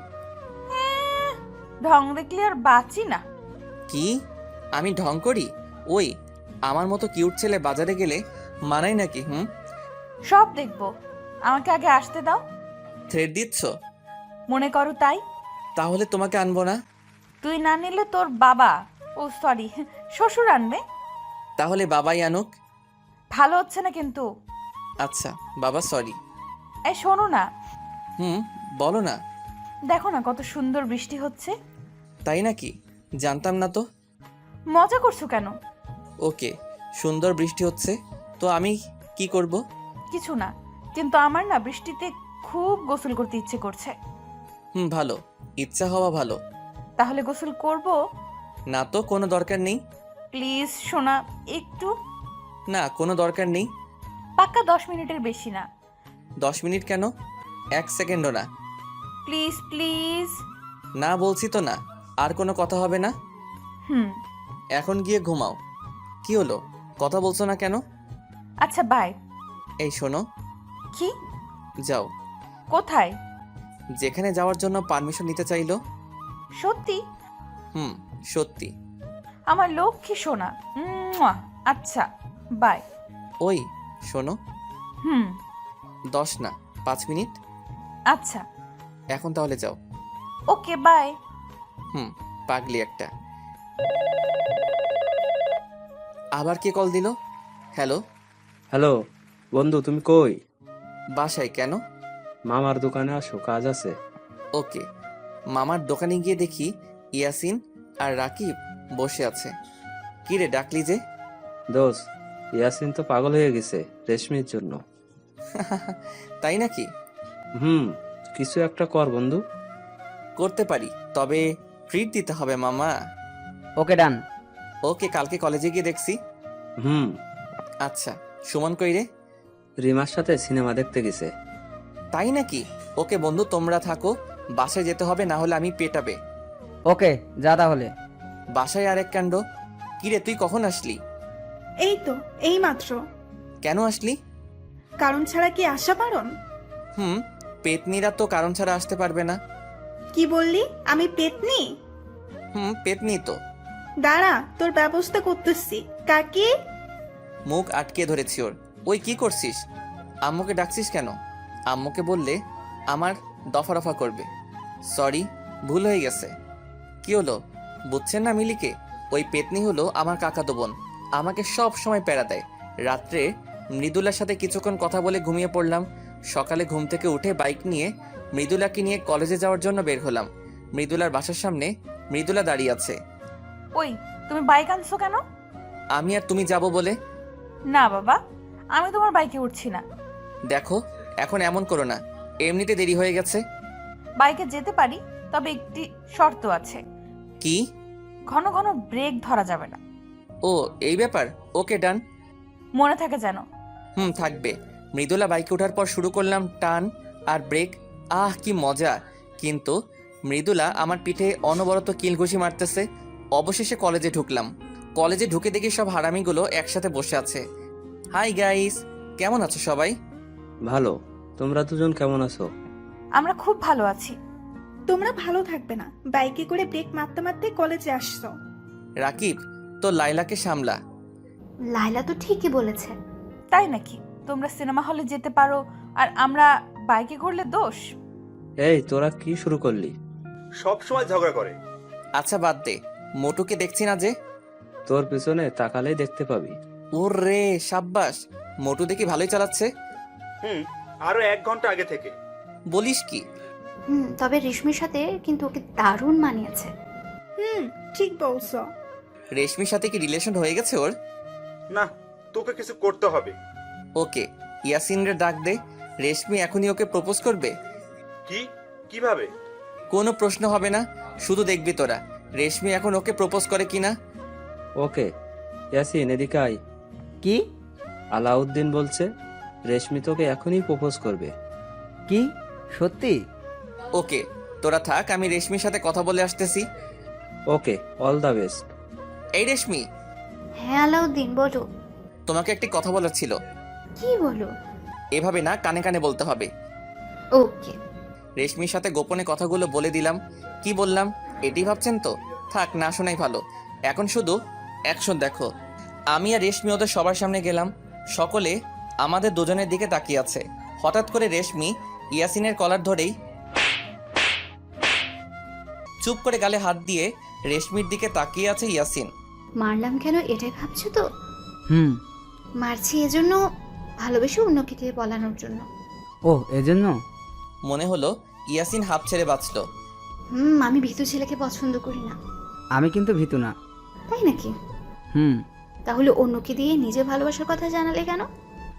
ঢং দেখলে আর বাঁচি না। কি? আমি ঢং করি? ওই, আমার মতো কিউট ছেলে বাজারে গেলে মানাই নাকি? সব দেখবো, আমাকে আগে আসতে দাও। থ্রেড দিচ্ছ? মনে করো তাই। তাহলে তোমাকে আনবো না। তুই না নিলে তোর বাবা, ও সরি, শ্বশুর আনবে। তাহলে বাবাই আনুক। ভালো হচ্ছে না কিন্তু। আচ্ছা বাবা, সরি। এই শোনো না, বলো না। দেখো না কত সুন্দর বৃষ্টি হচ্ছে। তাই নাকি? জানতাম না তো। মজা করছো কেন? ওকে, সুন্দর বৃষ্টি হচ্ছে তো আমি কি করব? কিছু না, কিন্তু আমার না বৃষ্টিতে খুব গোসল করতে ইচ্ছে করছে। ভালো, ইচ্ছা হওয়া ভালো। তাহলে গোসল করব? না তো, কোনো দরকার নেই। প্লিজ সোনা, একটু। না, কোনো দরকার নেই। পাক্কা 10 মিনিটের বেশি না। 10 মিনিট কেন? 1 সেকেন্ডও না। Please please. না বলছি তো না, আর কোনো কথা হবে না। হুম। এখন গিয়ে ঘুমাও। কি হলো, কথা বলছো না কেন? আচ্ছা বাই। এই শোনো। কি? যাও। কোথায়? যেখানে যাওয়ার জন্য পারমিশন নিতে চাইলো। সত্যি? সত্যি। আমার লক্ষ্মী সোনা। আচ্ছা বাই। ওই শোনো। 10 না, 5 মিনিট। আচ্ছা। এখন তাহলে যাও। Okay bye. পাগলি একটা। আবার কে কল দিল? হ্যালো। হ্যালো বন্ধু, তুমি কই? বাসায়। কেন? মামার দোকানে আসো, কাজ আছে। ওকে। মামার দোকানে গিয়ে দেখি ইয়াসিন আর রাকিব বসে আছে। কি রে, ডাকলি যে? দোষ, ইয়াসিন তো পাগল হয়ে গেছে রেশমির জন্য। তাই নাকি? কিছু একটা কর বন্ধু। করতে পারি, তবে ট্রিট দিতে হবে মামা। ওকে ডান। ওকে, কালকে কলেজে গিয়ে দেখছি। আচ্ছা, সুমন কই রে? রিমার সাথে সিনেমা দেখতে গেছে। তাই নাকি? ওকে বন্ধু, তোমরা থাকো, বাসায় যেতে হবে, না হলে আমি পেটাবে। ওকে, যা তাহলে। বাসায় আরেক কাণ্ড। কি রে, তুই কখন আসলি? এই তো, এই মাত্র। কেন আসলি? কারণ ছাড়া কি আসা পারন? হুম, পেতনিরা তো কারণ ছাড়া আসতে পারবে না। কি বললি? আমি পেতনি? হুম, পেতনি তো। দাঁড়া, তোর ব্যবস্থা করতেছি। কাকি? মুখ আটকে ধরেছি ওর। ওই কি করছিস? আম্মুকে ডাকছিস কেন? আম্মুকে বললে আমার দফা রফা করবে। সরি, ভুল হয়ে গেছে। কি হলো, বুঝছেন না মিলিকে? ওই পেতনি হলো আমার কাকাতো বোন। আমাকে সব সময় প্যারা দেয়। রাত্রে মৃদুলার সাথে কিছুক্ষণ কথা বলে ঘুমিয়ে পড়লাম। সকালে ঘুম থেকে উঠে বাইক নিয়ে মৃদুলাকে নিয়ে কলেজে যাওয়ার জন্য বের হলাম। মৃদুলার বাসার সামনে মৃদুলা দাঁড়িয়ে আছে। ওই, তুমি বাইক আনছো কেন? আমি আর তুমি যাব বলে। না বাবা, আমি তোমার বাইকে উঠছি না। দেখো, এখন এমন করো না, এমনিতে দেরি হয়ে গেছে। বাইকে যেতে পারি, তবে একটি শর্ত আছে। কি? ঘন ঘন ব্রেক ধরা যাবে না। ও, এই ব্যাপার। ওকে, ডান। মনে থাকে যেন। হুম, থাকবে। মৃদুলা বাইকে ওঠার পর শুরু করলাম টান আর ব্রেক। আহ, কি মজা! কিন্তু মৃদুলা আমার পিঠে অনবরত কিলঘুষি মারতেছে। অবশেষে কলেজে ঢুকলাম। কলেজে ঢুকে দেখি সব হারামিগুলো একসাথে বসে আছে। হাই গাইস, কেমন আছো সবাই? ভালো। তোমরা দুজন কেমন আছো? আমরা খুব ভালো আছি। তোমরা ভালো থাকবে না, বাইকে করে ব্রেক মারতে মারতে কলেজে আসছো। রাকিব, তো লাইলাকে সামলা। লাইলা তো ঠিকই বলেছে। তাই নাকি? তোমরা সিনেমা হলে যেতে পারো আর আমরা বাইকে ঘুরলে দোষ? এই, তোরা কি শুরু করলি? সব সময় ঝগড়া করে। আচ্ছা বাদ দে, মোটুকে দেখছি না যে। তোর পিছনে তাকালেই দেখতে পাবি। ওরে সাব্বাস, মোটু দেখি ভালোই চালাচ্ছে। আরো 1 ঘন্টা আগে থেকে। বলিস কি? তবে রেশমির সাথে কিন্তু ওকে দারুণ মানিয়েছে। ঠিক বলছো। রেশমির সাথে কি রিলেশন হয়ে গেছে ওর? না, তোকে কিছু করতে হবে। ওকে, ইয়াসিনের ডাক দে। রেশমি এখনই ওকে প্রপোজ করবে। কি? কিভাবে? কোনো প্রশ্ন হবে না, শুধু দেখবি তোরা রেশমি এখন ওকে প্রপোজ করে কিনা। ওকে, ইয়াসিন এদিকে আয়। কি? আলাউদ্দিন বলছে রেশমি তোকে এখনই প্রপোজ করবে। কি? সত্যি? ওকে, তোরা থাক, আমি রেশমির সাথে কথা বলে আসতেছি। ওকে, অল দ্য বেস্ট। এই রেশমি, হ্যাঁ আলাউদ্দিন, বলো। তোমাকে একটি কথা বলার ছিল। কি বলো? এভাবে না, কানে কানে বলতে হবে। ওকে। রেশমির সাথে গোপনে কথাগুলো বলে দিলাম। কি বললাম এটি ভাবছেন তো? থাক, না শোনাই ভালো। এখন শুধু অ্যাকশন দেখো। আমি আর রেশমি ওদের সবার সামনে গেলাম। সকলে আমাদের দুজনের দিকে তাকিয়ে আছে। হঠাৎ করে রেশমি ইয়াসিনের কলার ধরেই চুপ করে গালে হাত দিয়ে রেশমির দিকে তাকিয়ে আছে ইয়াসিন। মারলাম কেন এটাই ভাবছো তো? হুম। মারছি এজন্য, ভালোবেসে অন্যকে দিয়ে বলানোর জন্য। ও, এজন্য? মনে হলো ইয়াসিন হাফ ছেড়ে বাঁচল। আমি ভীতু ছেলেকে পছন্দ করি না। আমি কিন্তু ভীতু না। তাই নাকি? হুম। তাহলে অন্যকে দিয়ে নিজের ভালোবাসার কথা জানালে কেন?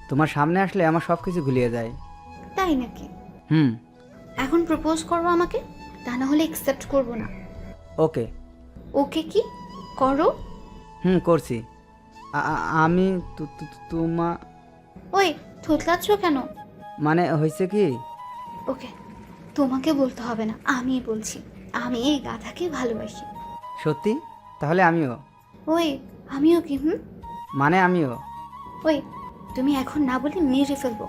তোমার সামনে আসলে আমার সব কিছু গুলিয়ে যায়। তাই নাকি? হুম। এখন প্রপোজ করবো আমাকে, তা না হলে একসেপ্ট করবো না। ওকে। ওকে কি করো? হুম, করছি। আমি তোমা ওই থুতলাচ্ছ কেন? মানে হয়েছে কি? ওকে, তোমাকে বলতে হবে না, আমি বলছি। আমি এই গাধাকে ভালোবাসি। সত্যি? তাহলে আমিও। ওই আমিও কি? মানে আমিও। ওই তুমি এখন না বলে মেরে ফেলবো।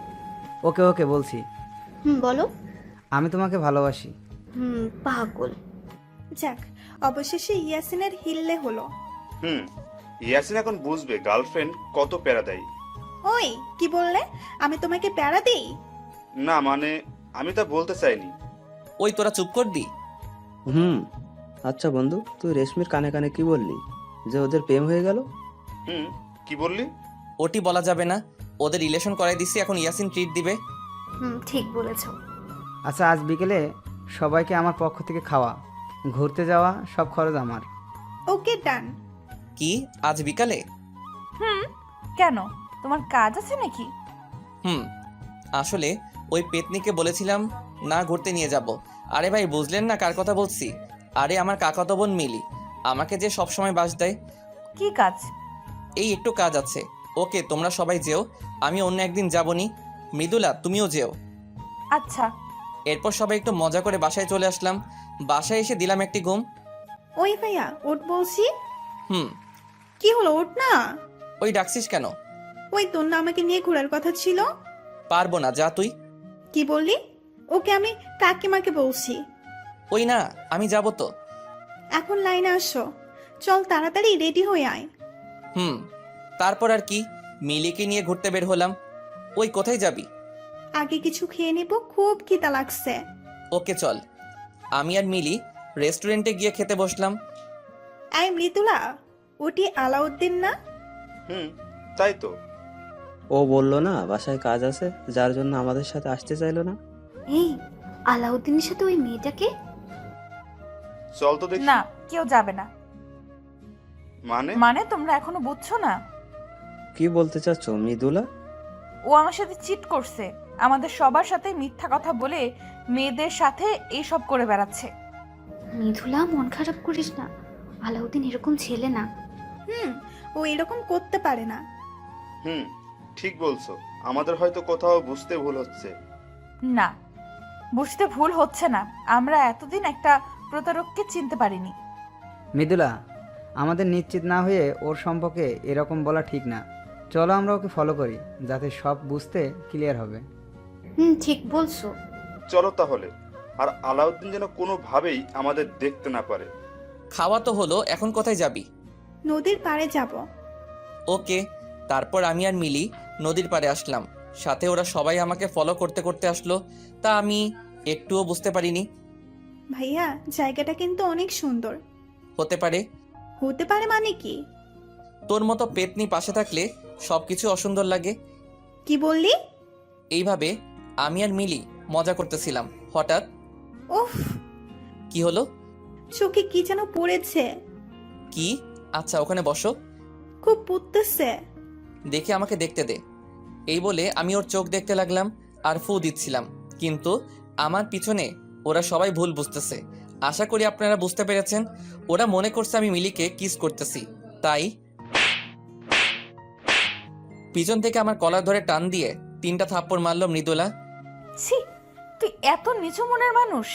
ওকে ওকে, বলছি। বলো। আমি তোমাকে ভালোবাসি। পাগল। যাক, অবশেষে ইয়াসিনের হিললে হলো। ইয়াসিন এখন বুঝবে গার্লফ্রেন্ড কত প্যারা দেয়। ওই কি বললে? আমি তোমাকে প্যারা দেই? না মানে, আমি তা বলতে চাইনি। ওই তোরা চুপ করবি? আচ্ছা বন্ধু, তুই রেশমির কানে কানে কি বললি? যে ওদের প্রেম হয়ে গেল? কি বললি? ওটি বলা যাবে না। ওদের রিলেশন করাই দিছি, এখন ইয়াসিন ট্রিট দিবে। ঠিক বলেছো। আচ্ছা, আজ বিকেলে সবাইকে আমার পক্ষ থেকে খাওয়া, ঘুরতে যাওয়া, সব খরচ আমার। ওকে, ডান। কি, আজ বিকালে? কেন, তোমার কাজ আছে নাকি? আসলে ওই পেতনিকে বলেছিলাম না ঘুরতে নিয়ে যাব। আরে ভাই, বুঝলেন না কার কথা বলছি? আরে আমার কাকাতো বোন মিলি, আমাকে যে সব সময় বাস দেয়। কি কাজ? এই একটু কাজ আছে। ওকে, তোমরা সবাই যেও, আমি অন্য একদিন যাবনি। মৃদুলা, তুমিও যেও। আচ্ছা। এরপর সবাই একটু মজা করে বাসায় চলে আসলাম। বাসায় এসে দিলাম একটি ঘুম। ওই ভাইয়া, ওঠ বলছি। হুম। কি হলো, ওঠ না। ওই ডাকছিস কেন? ওই তোর না আমাকে নিয়ে ঘোরার কথা ছিল? পারবো না, যা তুই। কি বললি? ওকে আমি কাকিমাকে বলছি। ওই না, আমি যাব তো। এখন লাইনে আসো, চল তাড়াতাড়ি রেডি হয়ে আয়। তারপর আর কি, মিলিকে নিয়ে ঘুরতে বের হলাম। ওই কোথায় যাবি? আগে কিছু খেয়ে নিব, খুব খিদা লাগছে। ওকে চল। আমি আর মিলি রেস্টুরেন্টে গিয়ে খেতে বসলাম। আই মৃদুলা, ওটি আলাউদ্দিন না? তাই তো। ও বললো না বাসায় কাজ আছে, যার জন্য আমাদের সাথে আসতে চাইলো না। এই আলাউদ্দিনের সাথে ওই মেয়েটাকে? চল তো দেখি। না, কেউ যাবে না। মানে? মানে তোমরা এখনো বুঝছো না? কি বলতে চাচ্ছ মৃদুলা? ও আমার সাথে চিট করছে, আমাদের সবার সাথে মিথ্যা কথা বলে মেয়েদের সাথে এইসব করে বেড়াচ্ছে। মৃদুলা, মন খারাপ করিস না, আলাউদ্দিন এরকম ছেলে না। ও এরকম করতে পারে না। ঠিক বলছো, আমাদের হয়তো কোথাও বুঝতে ভুল হচ্ছে। না, বুঝতে ভুল হচ্ছে না, আমরা এতদিন একটা প্রতারককে চিনতে পারিনি। মৃদুলা, আমাদের নিশ্চিত না হয়ে ওর সম্পর্কে এরকম বলা ঠিক না। চলো আমরা ওকে ফলো করি, যাতে সব বুঝতে ক্লিয়ার হবে। ঠিক বলছো। চলো তাহলে। আর আলাউদ্দিন যেন কোনোভাবেই আমাদের দেখতে না পারে। খাওয়া তো হলো, এখন কোথায় যাবি? নদীর পাড়ে যাব। ওকে। তারপর আমি আর মিলি নদীর পাড়ে আসলাম। সাথে ওরা সবাই আমাকে ফলো করতে করতে আসলো, তা আমি একটুও বুঝতে পারিনি। ভাইয়া, জায়গাটা কিন্তু অনেক সুন্দর। হতে পারে। হতে পারে মানে কি? তোর মতো পেতনি পাশে থাকলে সবকিছু অসুন্দর লাগে। কি বললি? এইভাবে আমি আর মিলি মজা করতেছিলাম, হঠাৎ উফ, কি হলো? চোখে কি যেন পড়েছে। কি? আচ্ছা, ওখানে বসো। খুব পুড়তেছে। দেখে আমাকে দেখতে দে। এই বলে আমি ওর চোখ দেখতে লাগলাম আর ফু দিচ্ছিলাম, কিন্তু আমার পিছনে ওরা সবাই ভুল বুঝতেছে। আশা করি আপনারা বুঝতে পেরেছেন। ওরা মনে করছে আমি মিলিকে কিস করতেছি, তাই পিছন থেকে আমার কলার ধরে টান দিয়ে 3টা থাপ্পড় মারলো মৃদুলা। ছি, তুই এত নিচু মনের মানুষ?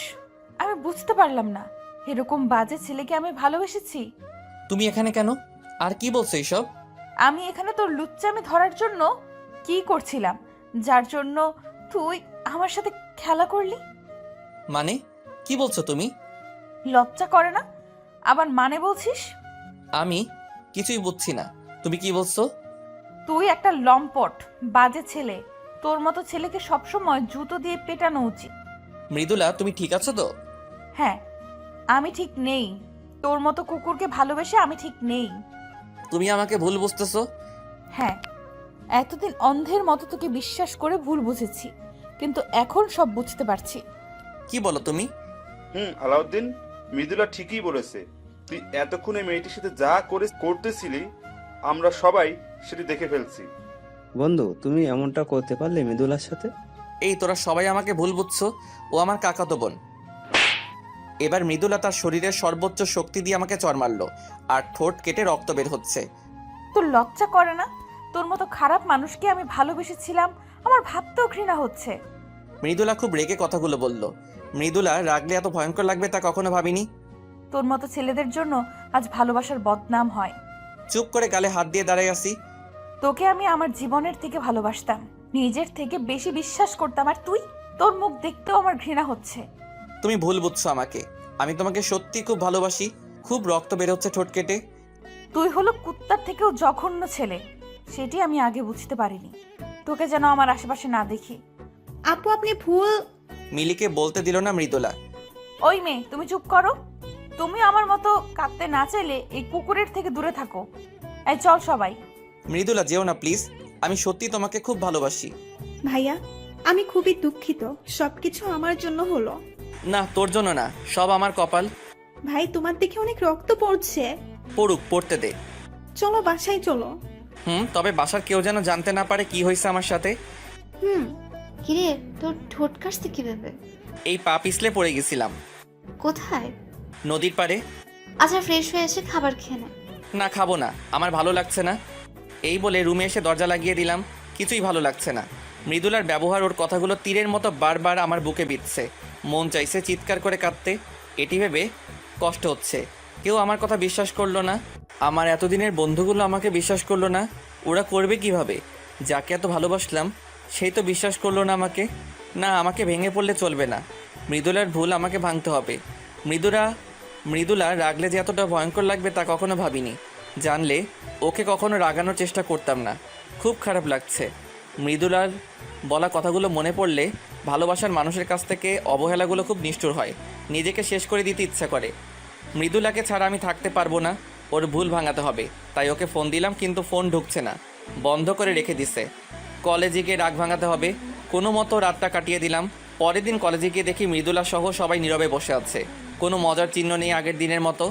আমি বুঝতে পারলাম না, এরকম বাজে ছেলেকে আমি ভালোবেসেছি। তুমি এখানে কেন? আর কি বলছো এইসব? আমি এখানে তোর লুচ্চামি ধরার জন্য কি করছিলাম, যার জন্য তুই আমার সাথে খেলা করলি। মানে কি বলছো তুমি? লজ্জা করে না? আবার মানে বলছিস? আমি কিছুই বুঝছি না, তুমি কি বলছো? তুই একটা লম্পট বাজে ছেলে, তোর মতো ছেলেকে সবসময় জুতো দিয়ে পেটানো উচিত। মৃদুলা, তুমি ঠিক আছো তো? হ্যাঁ, আমি ঠিক নেই। তোর মতো কুকুরকে ভালোবেসে আমি ঠিক নেই। তুমি আমাকে ভুল বুঝতেছো। হ্যাঁ, এতদিন অন্ধের মতো তোকে বিশ্বাস করে ভুল বুঝেছি, কিন্তু এখন সব বুঝতে পারছি। কি বলো তুমি? আলাউদ্দিন, মৃদুলা ঠিকই বলেছে। তুই এতক্ষণে মেয়েটির সাথে যা করতেছিলি, আমরা সবাই সেটি দেখে ফেলছি। বন্ধু, তুমি এমনটা করতে পারলে মৃদুলার সাথে? এই তোরা সবাই আমাকে ভুল বুঝছো, ও আমার কাকাতো বোন। এবার মৃদুলা তার শরীরের সর্বোচ্চ শক্তি দিয়ে আমাকে চড় মারলো আর ঠোঁট কেটে রক্ত বের হচ্ছে। তোর লজ্জা করে না? তোর মতো খারাপ মানুষকে আমি ভালোবেসেছিলাম, আমার ভাবতেও ঘৃণা হচ্ছে। মৃদুলা খুব রেগে কথাগুলো বলল। মৃদুলা রাগলে এত ভয়ঙ্কর লাগবে তা কখনো ভাবিনি। তোর মতো ছেলেদের জন্য আজ ভালোবাসার বদনাম হয়। চুপ করে গালে হাত দিয়ে দাঁড়ায় আসি। তোকে আমি আমার জীবনের থেকে ভালোবাসতাম, নিজের থেকে বেশি বিশ্বাস করতাম, আর তুই? তোর মুখ দেখতেও আমার ঘৃণা হচ্ছে। তুমি ভুল বুঝছো আমাকে। আমি তোমাকে সত্যি খুব ভালোবাসি। খুব রক্ত বের হচ্ছে ঠোঁট কেটে। তুই হলো কুত্তার থেকেও জঘন্য ছেলে, সেটি আমি আগে বুঝতে পারিনি। তোকে যেন আমার আশেপাশে না দেখি। আপু, আপনি ভুল। মিলিকে বলতে দিল না মৃদুলা। ওই মেয়ে, তুমি চুপ করো। তুমি আমার মতো কাঁদতে না চাইলে এই কুকুরের থেকে দূরে থাকো। এই চল সবাই। মৃদুলা, যেও না প্লিজ, আমি সত্যি তোমাকে খুব ভালোবাসি। ভাইয়া, আমি খুবই দুঃখিত, সবকিছু আমার জন্য হলো। না, তোর জন্য না, সব আমার কপাল। ভাই, তোমার দেখে অনেক রক্ত পড়ছে। পড়ুক, পড়তে দে। চলো বাসায় চলো। তবে বাসার কেউ যেন জানতে না পারে কি হয়েছে আমার সাথে। কিরে, তোর ঠোঁট কাটতে কিভাবে? এই পা পিছলে পড়ে গেছিলাম। কোথায়? নদীর পাড়ে। আচ্ছা, ফ্রেশ হয়ে এসে খাবার খেয়ে নে। না, খাবো না, আমার ভালো লাগছে না। এই বলে রুমে এসে দরজা লাগিয়ে দিলাম। কিছুই ভালো লাগছে না। মৃদুলার ব্যবহার, ওর কথাগুলো তীরের মতো বারবার আমার বুকে বিঁধছে। মন চাইছে চিৎকার করে কাঁদতে। এটি ভেবে কষ্ট হচ্ছে। কেউ আমার কথা বিশ্বাস করলো না। আমার এতদিনের বন্ধুগুলো আমাকে বিশ্বাস করলো না। ওরা করবে কিভাবে? যাকে এত ভালোবাসলাম সেই তো বিশ্বাস করলো না আমাকে। না, আমাকে ভেঙে পড়লে চলবে না। মৃদুলার ভুল আমাকে ভাঙতে হবে। মৃদুলা রাগলে যে এতটা ভয়ঙ্কর লাগবে তা কখনো ভাবিনি। জানলে ওকে কখনো রাগানোর চেষ্টা করতাম না। খুব খারাপ লাগছে। মৃদুলার বলা কথাগুলো মনে পড়লে ভালোবাসার মানুষের কাছ থেকে অবহেলাগুলো খুব নিষ্ঠুর হয়। নিজেকে শেষ করে দিতে ইচ্ছা করে। মৃদুলাকে ছাড়া আমি থাকতে পারবো না। ওর ভুল ভাঙাতে হবে। তাই ওকে ফোন দিলাম, কিন্তু ফোন ঢুকছে না, বন্ধ করে রেখে দিছে। কলেজে গিয়ে রাগ ভাঙাতে হবে। কোনো মতো রাতটা কাটিয়ে দিলাম। পরের দিন কলেজে গিয়ে দেখি মৃদুলা সহ সবাই নীরবে বসে আছে। কোনো মজার চিহ্ন নেই আগের দিনের মতো।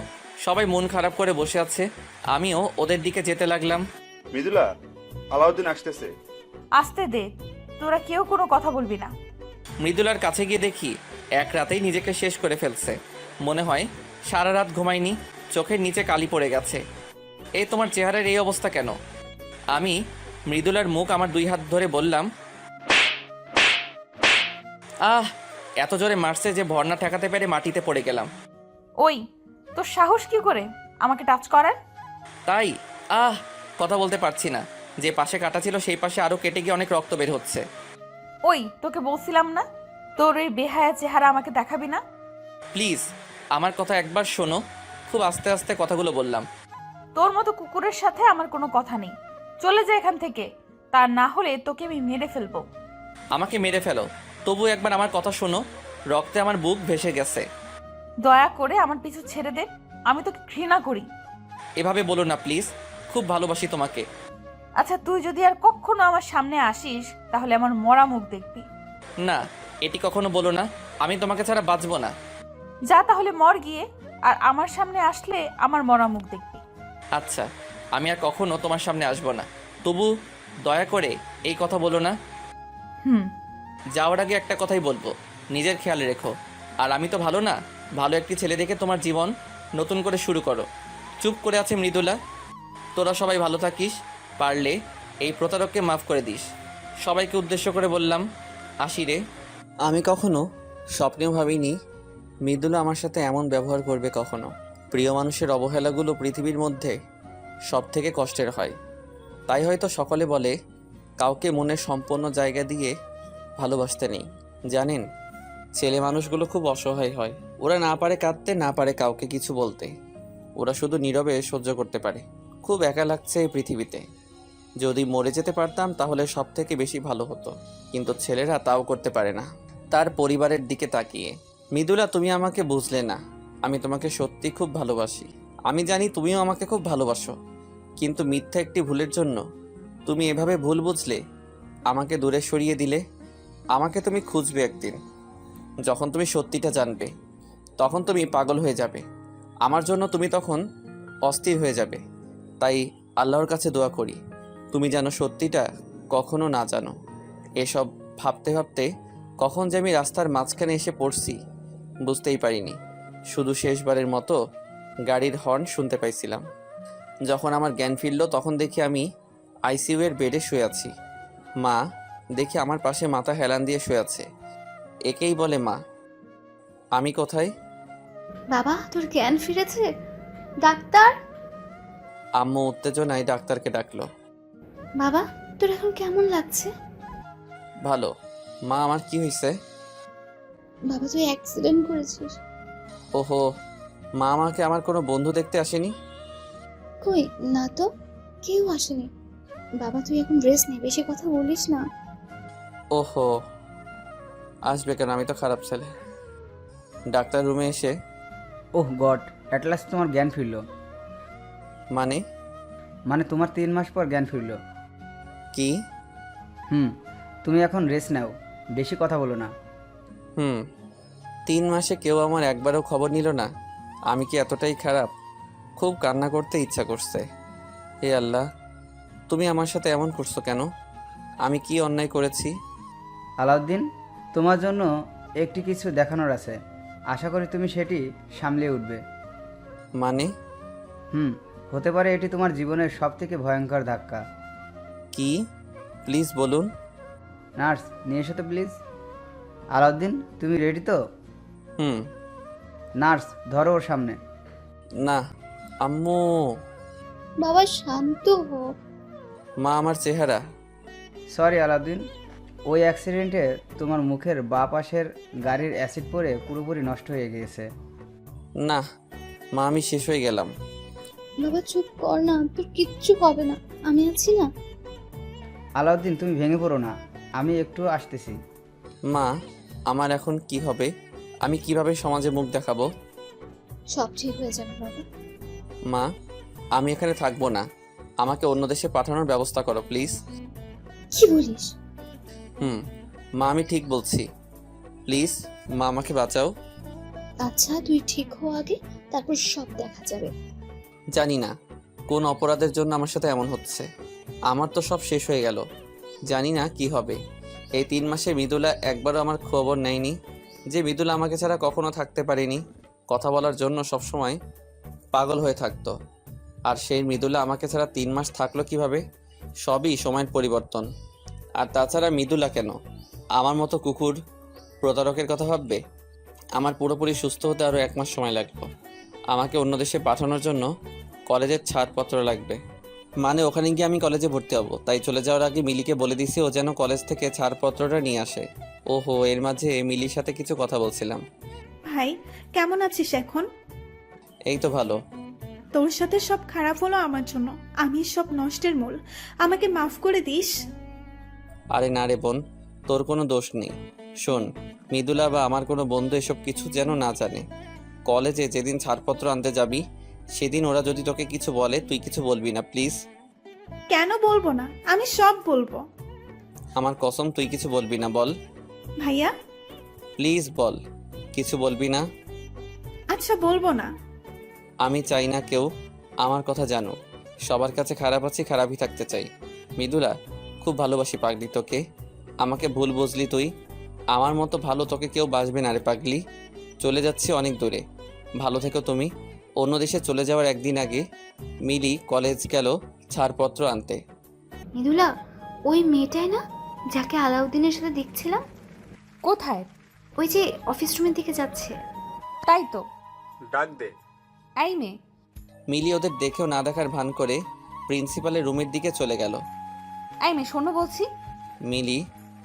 সবাই মন খারাপ করে বসে আছে। আমিও ওদের দিকে যেতে লাগলাম। মৃদুলা, আলাউদ্দিন আসতেছে। আসতে দে, তোরা কেউ কোনো কথা বলবি না। মৃদুলার কাছে গিয়ে দেখি এক রাতেই নিজেকে শেষ করে ফেলছে। মনে হয় সারা রাত ঘুমায়নি, চোখের নিচে কালি পড়ে গেছে। এই তোমার চেহারার এই অবস্থা কেন? আমি মৃদুলার মুখ আমার 2 হাত ধরে বললাম, আহ, এত জোরে মারছে যে ভর্না ঠেকাতে পেরে মাটিতে পড়ে গেলাম। ওই, তোর সাহস কি করে আমাকে টাচ করার? তাই? কথা বলতে পারছি না। যে পাশে কাটা ছিল সেই পাশে আরও কেটে গিয়ে অনেক রক্ত বের হচ্ছে। ওই, তোকে বলছিলাম না তোর এই বেহায়া চেহারা আমাকে দেখাবি না। প্লিজ আমার কথা একবার শোনো। খুব আস্তে আস্তে কথাগুলো বললাম। তোর মতো কুকুরের সাথে আমার কোনো কথা নেই। চলে যা এখান থেকে, তা না হলে তোকে আমি মেরে ফেলবো। আমাকে মেরে ফেলো, তবু একবার আমার কথা শোনো। রক্তে আমার বুক ভেসে গেছে। দয়া করে আমার পিছু ছেড়ে দে, আমি তোকে ঘৃণা করি। এভাবে বলো না প্লিজ, খুব ভালোবাসি তোমাকে। আচ্ছা, তুই যদি আর কখনো আমার সামনে আসিস তাহলে আমার মরা মুখ দেখবি। না, এটি কখনো বলো না। আমি তোমাকে ছাড়া বাঁচবো না। যা তাহলে মর গিয়ে, আর আমার সামনে আসলে আমার মরা মুখ দেখবি। আচ্ছা, আমি আর কখনো তোমার সামনে আসবো না। তবু দয়া করে এই কথা বলো না। হুম। যাওয়ার আগে একটা কথাই বলবো, নিজের খেয়াল রেখো। আর আমি তো ভালো না, ভালো একটি ছেলে দেখে তোমার জীবন নতুন করে শুরু করো। চুপ করে আছে মৃদুলা। তোরা সবাই ভালো থাকিস। পারলে এই প্রতারককে মাফ করে দিস। সবাইকে উদ্দেশ্য করে বললাম, আসি রে। আমি কখনো স্বপ্নেও ভাবিনি মৃদুলা আমার সাথে এমন ব্যবহার করবে কখনো। প্রিয় মানুষের অবহেলাগুলো পৃথিবীর মধ্যে সব থেকে কষ্টের হয়। তাই হয়তো সকলে বলে কাউকে মনের সম্পূর্ণ জায়গা দিয়ে ভালোবাসতে নেই। জানেন, ছেলে মানুষগুলো খুব অসহায় হয়। ওরা না পারে কাঁদতে, না পারে কাউকে কিছু বলতে। ওরা শুধু নীরবে সহ্য করতে পারে। খুব একা লাগছে এই পৃথিবীতে। যদি মরে যেতে পারতাম তাহলে সব থেকে বেশি ভালো হতো, কিন্তু ছেলেরা তাও করতে পারে না। তার পরিবারের দিকে তাকিয়ে, মৃদুলা তুমি আমাকে বুঝলে না। আমি তোমাকে সত্যি খুব ভালোবাসি। আমি জানি তুমিও আমাকে খুব ভালোবাসো, কিন্তু মিথ্যা একটি ভুলের জন্য তুমি এভাবে ভুল বুঝলে, আমাকে দূরে সরিয়ে দিলে। আমাকে তুমি খুঁজবে একদিন, যখন তুমি সত্যিটা জানবে, তখন তুমি পাগল হয়ে যাবে। আমার জন্য তুমি তখন অস্থির হয়ে যাবে। তাই আল্লাহর কাছে দোয়া করি তুমি যেন সত্যিটা কখনো না জানো। এসব ভাবতে ভাবতে কখন যে আমি রাস্তার মাঝখানে এসে পড়ছি বুঝতেই পারিনি। শুধু শেষবারের মতো গাড়ির হর্ন শুনতে পাইছিলাম। যখন আমার জ্ঞান ফিরল তখন দেখি আমি আইসিইউ এর বেডে শুয়ে আছি। মা দেখি আমার পাশে মাথা হেলান দিয়ে শুয়ে আছে। একেই বলে মা। আমি কোথায়? বাবা, তোর জ্ঞান ফিরেছে? ডাক্তার? আম্মু উত্তেজনায় ডাক্তারকে ডাকলো। বাবা, তোর এখন কেমন লাগছে? ভালো। মা আমার কি হয়েছে? বাবা, তুই অ্যাক্সিডেন্ট করেছিস। ওহো, মা আমাকে আমার কোনো বন্ধু দেখতে আসেনি? কই না তো, কেউ আসেনি। বাবা, তুই এখন রেস্ট নে, বেশি কথা বলিস না। ওহো, আসবে কেন? আমি তো খারাপ ছেলে। ডাক্তার রুমে এসে, ওহ গড, অ্যাট লাস্ট তোমার জ্ঞান ফিরল। মানে তোমার 3 মাস পর জ্ঞান ফিরল। কি? তুমি এখন রেস্ট নাও, বেশি কথা বলো না। 3 মাসে কেউ আমার একবারও খবর নিল না। আমি কি এতটাই খারাপ? খুব কান্না করতে ইচ্ছা করছে। হে আল্লাহ, তুমি আমার সাথে এমন করছো কেন? আমি কি অন্যায় করেছি? আলাউদ্দিন, তোমার জন্য একটি কিছু দেখানোর আছে। আশা করি তুমি সেটি সামলে উঠবে। মানে? হতে পারে এটি তোমার জীবনের সবথেকে ভয়ঙ্কর ধাক্কা। কি? প্লিজ বলুন। নার্স, নিয়ে এসো তো প্লিজ। আলাউদ্দিন, তুমি রেডি তো? নার্স, ধরো ওর সামনে। না আম্মু। বাবা, শান্ত হো। মা আমার চেহারা। সরি আলাউদ্দিন, ওই অ্যাক্সিডেন্টে তোমার মুখের বাঁ পাশের গাড়ির অ্যাসিড পড়ে পুরোপুরি নষ্ট হয়ে গিয়েছে। না মা, আমি শেষ হয়ে গেলাম। বাবা চুপ কর না, তোর কিচ্ছু হবে না, আমি আছি না। আলাউদ্দিন, তুমি ভেঙে পড়ো না, আমি একটু আসতেছি। মা, আমার এখন কি হবে? আমি কিভাবে সমাজে মুখ দেখাবো? সব ঠিক হয়ে যাবে বাবা। মা, আমি এখানে থাকবো না, আমাকে অন্য দেশে পাঠানোর ব্যবস্থা করো প্লিজ। কি বলিস? মা, আমি ঠিক বলছি, প্লিজ মা, আমাকে বাঁচাও। আচ্ছা তুই ঠিক হো আগে, তারপর সব দেখা যাবে। জানি না কোন অপরাধের জন্য আমার সাথে এমন হচ্ছে। আমার তো সব শেষ হয়ে গেল, জানি না কি হবে। এই 3 মাসে মৃদুলা একবারও আমার খবর নেয়নি, যে মৃদুলা আমাকে ছাড়া কখনো থাকতে পারেনি, কথা বলার জন্য সবসময় পাগল হয়ে থাকতো। আর সেই মৃদুলা আমাকে ছাড়া 3 মাস থাকলো কিভাবে? সবই সময়ের পরিবর্তন। আর তাছাড়া মৃদুলা কেন আমার মতো কুকুর প্রতারকের কথা ভাববে? আমার পুরোপুরি সুস্থ হতে আরও 1 মাস সময় লাগবে। আমাকে অন্য দেশে পাঠানোর জন্য কলেজের ছাড়পত্র লাগবে, মানে ওখানে গিয়ে আমি কলেজে ভর্তি হব। তাই চলে যাওয়ার আগে মিলিকে বলে দিছি ও যেন কলেজ থেকে ছাড়পত্রটা নিয়ে আসে। ওহো, এর মাঝে মিলির সাথে কিছু কথা বলছিলাম। ভাই কেমন আছিস এখন? এই তো ভালো। তোর সাথে সব খারাপ হলো আমার জন্য, আমি সব নষ্টের মূল, আমাকে মাফ করে দিস। আরে না রে বোন, তোর কোনো দোষ নেই। শোন, মৃদুলা বা আমার কোনো বন্ধু এসব কিছু যেন না জানে। কলেজে যেদিন ছাড়পত্র আনতে যাবি সেদিন ওরা যদি তোকে কিছু বলে তুই কিছু বলবি না প্লিজ। কেন বলবো না, আমি সব বলবো। আমার কসম, তুই কিছু বলবি না, বল ভাইয়া। প্লিজ বল, কিছু বলবি না। আচ্ছা বলবো না। আমি চাই না কেউ আমার কথা জানো। সবার কাছে খারাপ আছি, খারাপই থাকতে চাই। মৃদুলা, খুব ভালোবাসি পাগলি তোকে। আমাকে ভুল বুঝলি তুই। আমার মতো ভালো তোকে কেউ বাসবে না রে পাগলি। চলে যাচ্ছি অনেক দূরে, ভালো থেকো তুমি। অন্য দেশে চলে যাওয়ার একদিন আগে মিলি কলেজ গেল ছাড়পত্র আনতে। মৃদুলা, ওই মেয়েটাই না যাকে আলাউদ্দিনের সাথে দেখছিলাম? কোথায়? ওই যে অফিস রুমের দিকে যাচ্ছে। তাই তো। ডাক দে। এই মেয়ে। মিলি ওদের দেখেও না দেখার ভান করে প্রিন্সিপালের রুমের দিকে চলে গেল। এই মেয়ে শোনো বলছি। মিলি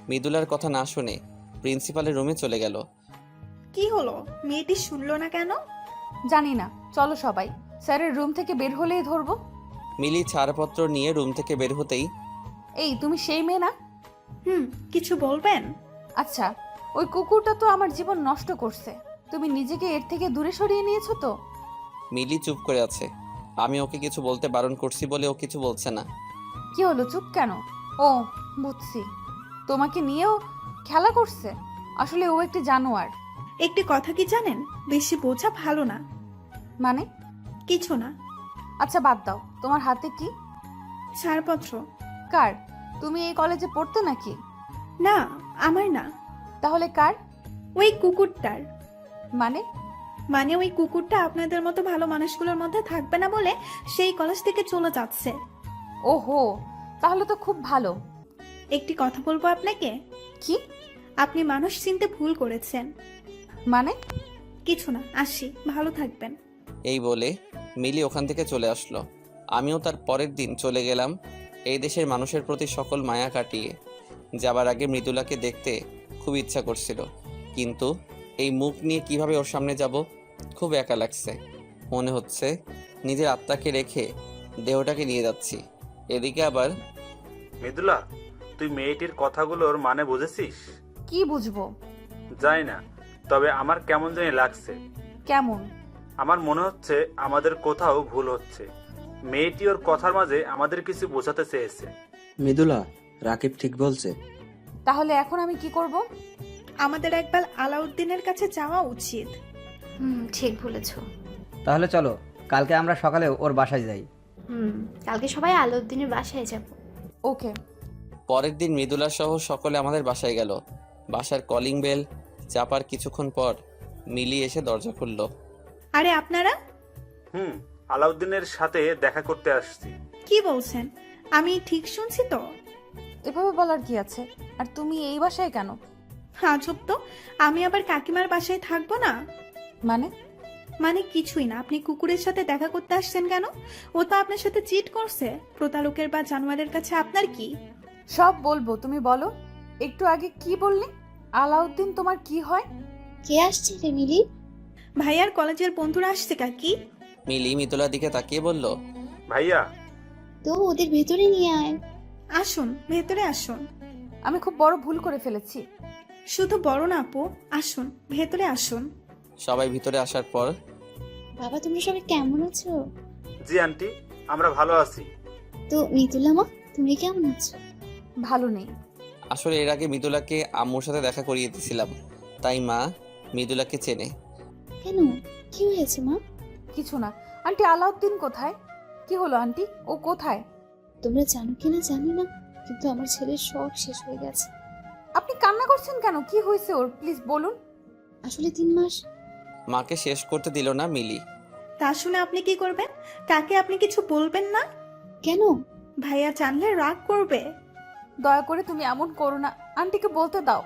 মৃদুলার কথা না শুনে প্রিন্সিপালের রুমে চলে গেল। কি হলো, মেয়েটি শুনলো না কেন? জানি না, চলো সবাই, স্যারের রুম থেকে বের হলেই ধরবো। মিলি ছাড়পত্র নিয়ে রুম থেকে বের হতেই, এই তুমি সেই মেয়ে না? কিছু বলবেন? আচ্ছা, ওই কুকুরটা তো আমার জীবন নষ্ট করছে, তুমি নিজেকে এর থেকে দূরে সরিয়ে নিয়েছো তো? মিলি চুপ করে আছে। আমি ওকে কিছু বলতে বারণ করছি বলে ও কিছু বলছে না। কি হলো, চুপ কেন? ও বুঝছি, তোমাকে নিয়েও খেলা করছে। আসলে ও একটি জানোয়ার। একটি কথা কি জানেন, বেশি বোঝা ভালো না। মানে? কিছু না। আচ্ছা বাদ দাও, তোমার হাতে কি? ছাড়পত্র। কার? তুমি এই কলেজে পড়তে নাকি? না, আমার না। তাহলে কার? ওই কুকুরটার। মানে? মানে ওই কুকুরটা আপনাদের মতো ভালো মানুষগুলোর মধ্যে থাকবে না বলে সেই কলেজ থেকে চলে যাচ্ছে। ওহো, তাহলে তো খুব ভালো। একটি কথা বলবো আপনাকে। কি? আপনি মানুষ চিনতে ভুল করেছেন। মানে? কিছু না, আসি, ভালো থাকবেন। এই বলে মিলি ওখান থেকে চলে আসলো। আমিও তার পরের দিন চলে গেলাম এই দেশের মানুষের প্রতি সকল মায়া কাটিয়ে। যাবার আগে মৃদুলাকে দেখতে খুব ইচ্ছা করছিল, কিন্তু এই মুখ নিয়ে কিভাবে ওর সামনে যাব, খুব একা লাগছে। মনে হচ্ছে নিজের আত্মাকে রেখে দেহটাকে নিয়ে যাচ্ছি। এদিকে আবার মৃদুলা, তুই মেয়েটির কথাগুলোর মানে বুঝেছিস? কি বুঝবো? যাই না, তবে আমার কেমন জানি লাগছে। কেমন? আমার মনে হচ্ছে আমাদের কোথাও ভুল হচ্ছে। মেয়েটি ওর কথার মাঝে আমাদের কিছু বোঝাতে চেয়েছে। মৃদুলা, রাকিব ঠিক বলছে। তাহলে এখন আমি কি করব? আমাদের একবার আলাউদ্দিনের কাছে যাওয়া উচিত। ঠিক বলেছো। তাহলে চলো, কালকে আমরা সকালে ওর বাসায় যাই। কালকে সবাই আলাউদ্দিনের বাসায় যাব। ওকে। পরের দিন মৃদুলা সহ সকলে আমাদের বাসায় গেল। বাসার কলিং বেল চাপার কিছুক্ষণ পর মিলি এসে দরজা খুলল। আরে আপনারা? আলাউদ্দিনের সাথে দেখা করতে আসছি। কি বলছেন, আমি ঠিক শুনছি তো? এভাবে বলার কি আছে? আর তুমি এই বাসায় কেন? আজব তো, আমি আবার কাকিমার বাসায় থাকবো না? মানে? মানে কিছুই না। আপনি কুকুরের সাথে দেখা করতে আসছেন কেন? ও তো আপনার সাথে চিট করছে। প্রতারকের বা জানোয়ারের কাছে আপনার কি? সব বলবো, তুমি বলো। একটু আগে কি বললি? আলাউদ্দিন তোমার কি হয়? কে আসছে রে মিলি? ভাইয়ার কলেজের বন্ধুরা আসছে কাকি। মিলি মৃদুলার দিকে তাকিয়ে বলল, ভাইয়া তো ওদের ভেতরে নিয়ে আয়। আসুন, ভেতরে আসুন। আমি খুব বড় ভুল করে ফেলেছি। শুধু বড় না আপু, আসুন ভেতরে আসুন। সবাই ভিতরে আসার পর বাবা তোমরা সবাই কেমন আছো? জি আন্টি, আমরা ভালো আছি। তো মিতুলা মা তুমি কেমন আছো? ভালো নেই। আসলে এর আগে মৃদুলাকে আম্মুর সাথে দেখা করিয়ে দিয়েছিলাম, তাই মা মৃদুলাকে চেনে। কেন, কি হয়েছে মা? কিছু না। আন্টি আলাউদ্দিন কোথায়? কি হলো আন্টি, ও কোথায়? তোমরা জানো কিনা জানি না, কিন্তু আমার ছেলের সব শেষ হয়ে গেছে। আপনি কান্না করছেন কেন? কি হয়েছে ওর, প্লিজ বলুন। আসলে 3 মাস। মাকে শেষ করতে দিল না মিলি। তা শুনে আপনি কি করবেন? কাকে আপনি কিছু বলবেন না? কেন? ভাইয়া জানলে রাগ করবে। দয়া করে তুমি এমন করো না, আন্টিকে বলতে দাও।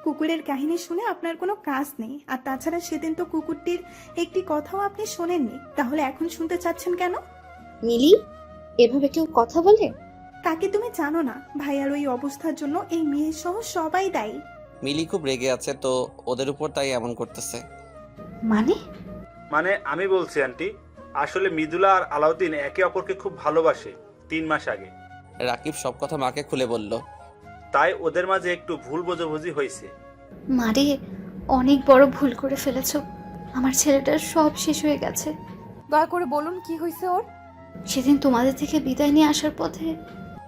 কুকুরের কাহিনী শুনে আপনার কোনো কাজ নেই, আর তাছাড়া সেদিন তো কুকুরটির একটি কথাও আপনি শোনেননি, তাহলে এখন শুনতে চাচ্ছেন কেন? মিলি, এভাবে কেউ কথা বলে? কাকে তুমি জানো না, ভাইয়ার ওই অবস্থার জন্য এই মেয়ে সহ সবাই দায়ী। মিলি খুব রেগে আছে তো ওদের উপর, তাই এমন করতেছে। মানে আমি বলছি আন্টি, আসলে মৃদুলা আর আলাউদ্দিন একে অপরকে খুব ভালোবাসে 3 মাস আগে। রাকিব সব কথা মাকে খুলে বলল। তাই ওদের মাঝে একটু ভুল বোঝাবুঝি হয়েছে। মারে, অনেক বড় ভুল করে ফেলেছো। আমার ছেলেটার সব শেষ হয়ে গেছে। দয়া করে বলুন কি হয়েছে ওর। সেদিন তোমাদের থেকে বিদায় নিয়ে আসার পথে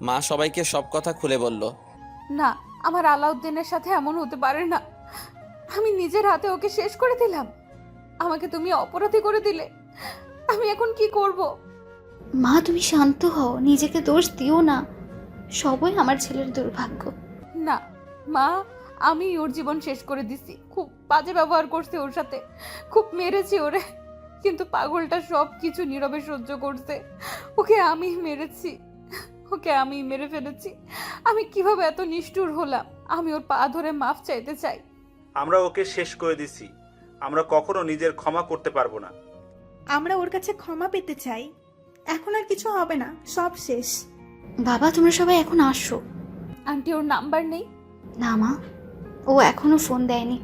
মা সবাইকে সব কথা খুলে বলল। না, আমার আলাউদ্দিনের সাথে এমন হতে পারে না। আমি নিজের হাতে ওকে শেষ করে দিলাম। আমাকে তুমি অপরাধী করে দিলে। আমি এখন কি করব? মা তুমি শান্ত হও, নিজেকে দোষ দিও না। সবই আমার ছেলের দুর্ভাগ্য। না মা, আমি ওর জীবন শেষ করে দিছি। খুব বাজে ব্যবহার করছে ওর সাথে, খুব মেরেছি ওরে, কিন্তু পাগলটা সব কিছু নীরবে সহ্য করছে। ওকে আমি মেরেছি, ওকে আমি মেরে ফেলেছি। আমি কিভাবে এত নিষ্ঠুর হলাম? আমি ওর পা ধরে মাফ চাইতে চাই। আমরা ওকে শেষ করে দিছি, আমরা কখনো নিজের ক্ষমা করতে পারবো না। আমরা ওর কাছে ক্ষমা পেতে চাই। এখন আর কিছু হবে না, সব শেষ। বাবা তোমরা সবাই এখন আসো। আন্টি ওর নাম্বার নেই? না মা, ও এখনো ফোন দেয়নি,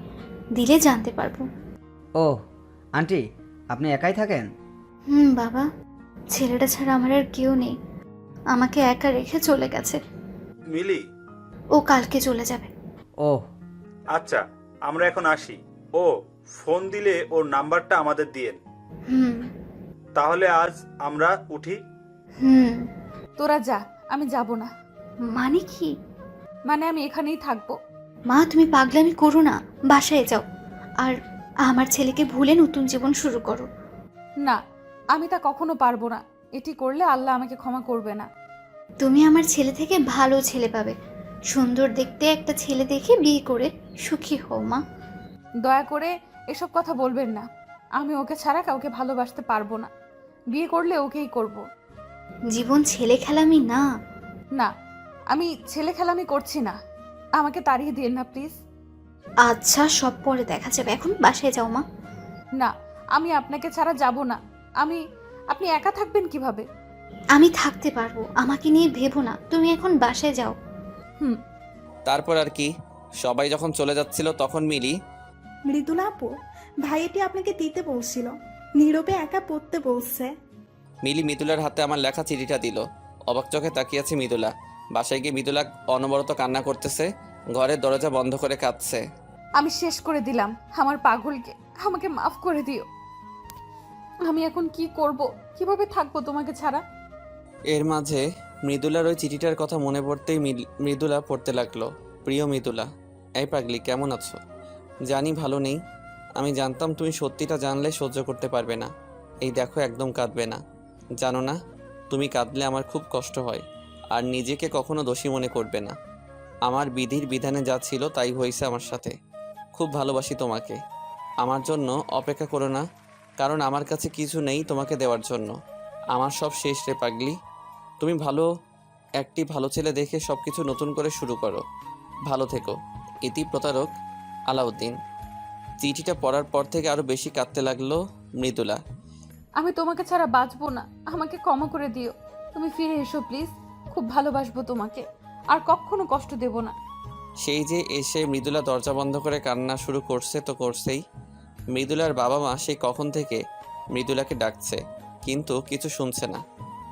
দিলে জানতে পারবো। ও আন্টি, আপনি একাই থাকেন? বাবা, ছেলেটা ছাড়া আমার আর কেউ নেই। আমাকে একা রেখে চলে গেছে। মিলি, ও কালকে চলে যাবে। ও আচ্ছা আমরা এখন আসি। ও ফোন দিলে ওর নাম্বারটা আমাদের দিয়েন। হুম তাহলে আজ আমরা উঠি। হুম তোরা যা, আমি যাব না। মানে কি? মানে আমি এখানেই থাকবো। মা তুমি পাগলামি করো না, বাসায় যাও আর আমার ছেলেকে ভুলে নতুন জীবন শুরু করো। না, আমি তা কখনো পারবো না। এটি করলে আল্লাহ আমাকে ক্ষমা করবে না। তুমি আমার ছেলে থেকে ভালো ছেলে পাবে। সুন্দর দেখতে একটা ছেলে দেখে বিয়ে করে সুখী হও মা। দয়া করে এসব কথা বলবেন না। আমি ওকে ছাড়া কাউকে ভালোবাসতে পারবো না। বিয়ে করলে ওকেই করব। জীবন ছেলে খেলামি না। না, আমি ছেলে খেলামি করছি না। আমাকে তাড়িয়ে দিন না প্লিজ। আচ্ছা সব পরে দেখা যাবে, এখন বাসায় যাও মা। না, আমি আপনাকে ছাড়া যাব না। আপনি একা থাকবেন কিভাবে? আমি থাকতে পারবো, আমাকে নিয়ে ভেবো না, তুমি এখন বাসায় যাও। তারপর আর কি, সবাই যখন চলে যাচ্ছিল তখন মিলি, মৃদুলা আপু, ভাইয়াটি আপনাকে দিতে বলছিল, নীরবে একা পড়তে বলছে। মিলি মৃদুলার হাতে আমার লেখা চিঠিটা দিল। অবাক চোখে তাকিয়ে আছে মৃদুলা। বাসায় গিয়ে মৃদুলা অনবরত কান্না করতেছে, ঘরের দরজা বন্ধ করে কাঁদছে। আমি শেষ করে দিলাম আমার পাগলকে। আমাকে মাফ করে দিও। আমি এখন কি করব? কিভাবে থাকবো তোমাকে ছাড়া? এর মাঝে মৃদুলার ওই চিঠিটার কথা মনে পড়তেই মৃদুলা পড়তে লাগলো। প্রিয় মৃদুলা, এই পাগলি কেমন আছো? জানি ভালো নেই। আমি জানতাম তুমি সত্যিটা জানলে সহ্য করতে পারবে না। এই দেখো একদম কাঁদবে না। জানো না, তুমি কাঁদলে আমার খুব কষ্ট হয়। আর নিজেকে কখনো দোষী মনে করবে না। আমার বিধির বিধানে যা ছিল তাই হয়েছে আমার সাথে। খুব ভালোবাসি তোমাকে। আমার জন্য অপেক্ষা করো না, কারণ আমার কাছে কিছু নেই তোমাকে দেওয়ার জন্য। আমার সব শেষ রে পাগলি। তুমি একটি ভালো ছেলে দেখে সব কিছু নতুন করে শুরু করো। ভালো থেকো। ইতি প্রতারক আলাউদ্দিন। চিঠিটা পড়ার পর থেকে আরও বেশি কাঁদতে লাগলো মৃদুলা। আমি তোমাকে ছাড়া বাঁচবো না। আমাকে ক্ষমা করে দিও। তুমি ফিরে এসো প্লিজ। খুব ভালোবাসবো তোমাকে, আর কখনো কষ্ট দেব না। সেই যে এসে মৃদুলা দরজা বন্ধ করে কান্না শুরু করছে তো করছেই। মৃদুলার বাবা মা সেই কখন থেকে মৃদুলাকে ডাকছে, কিন্তু কিছু শুনছে না।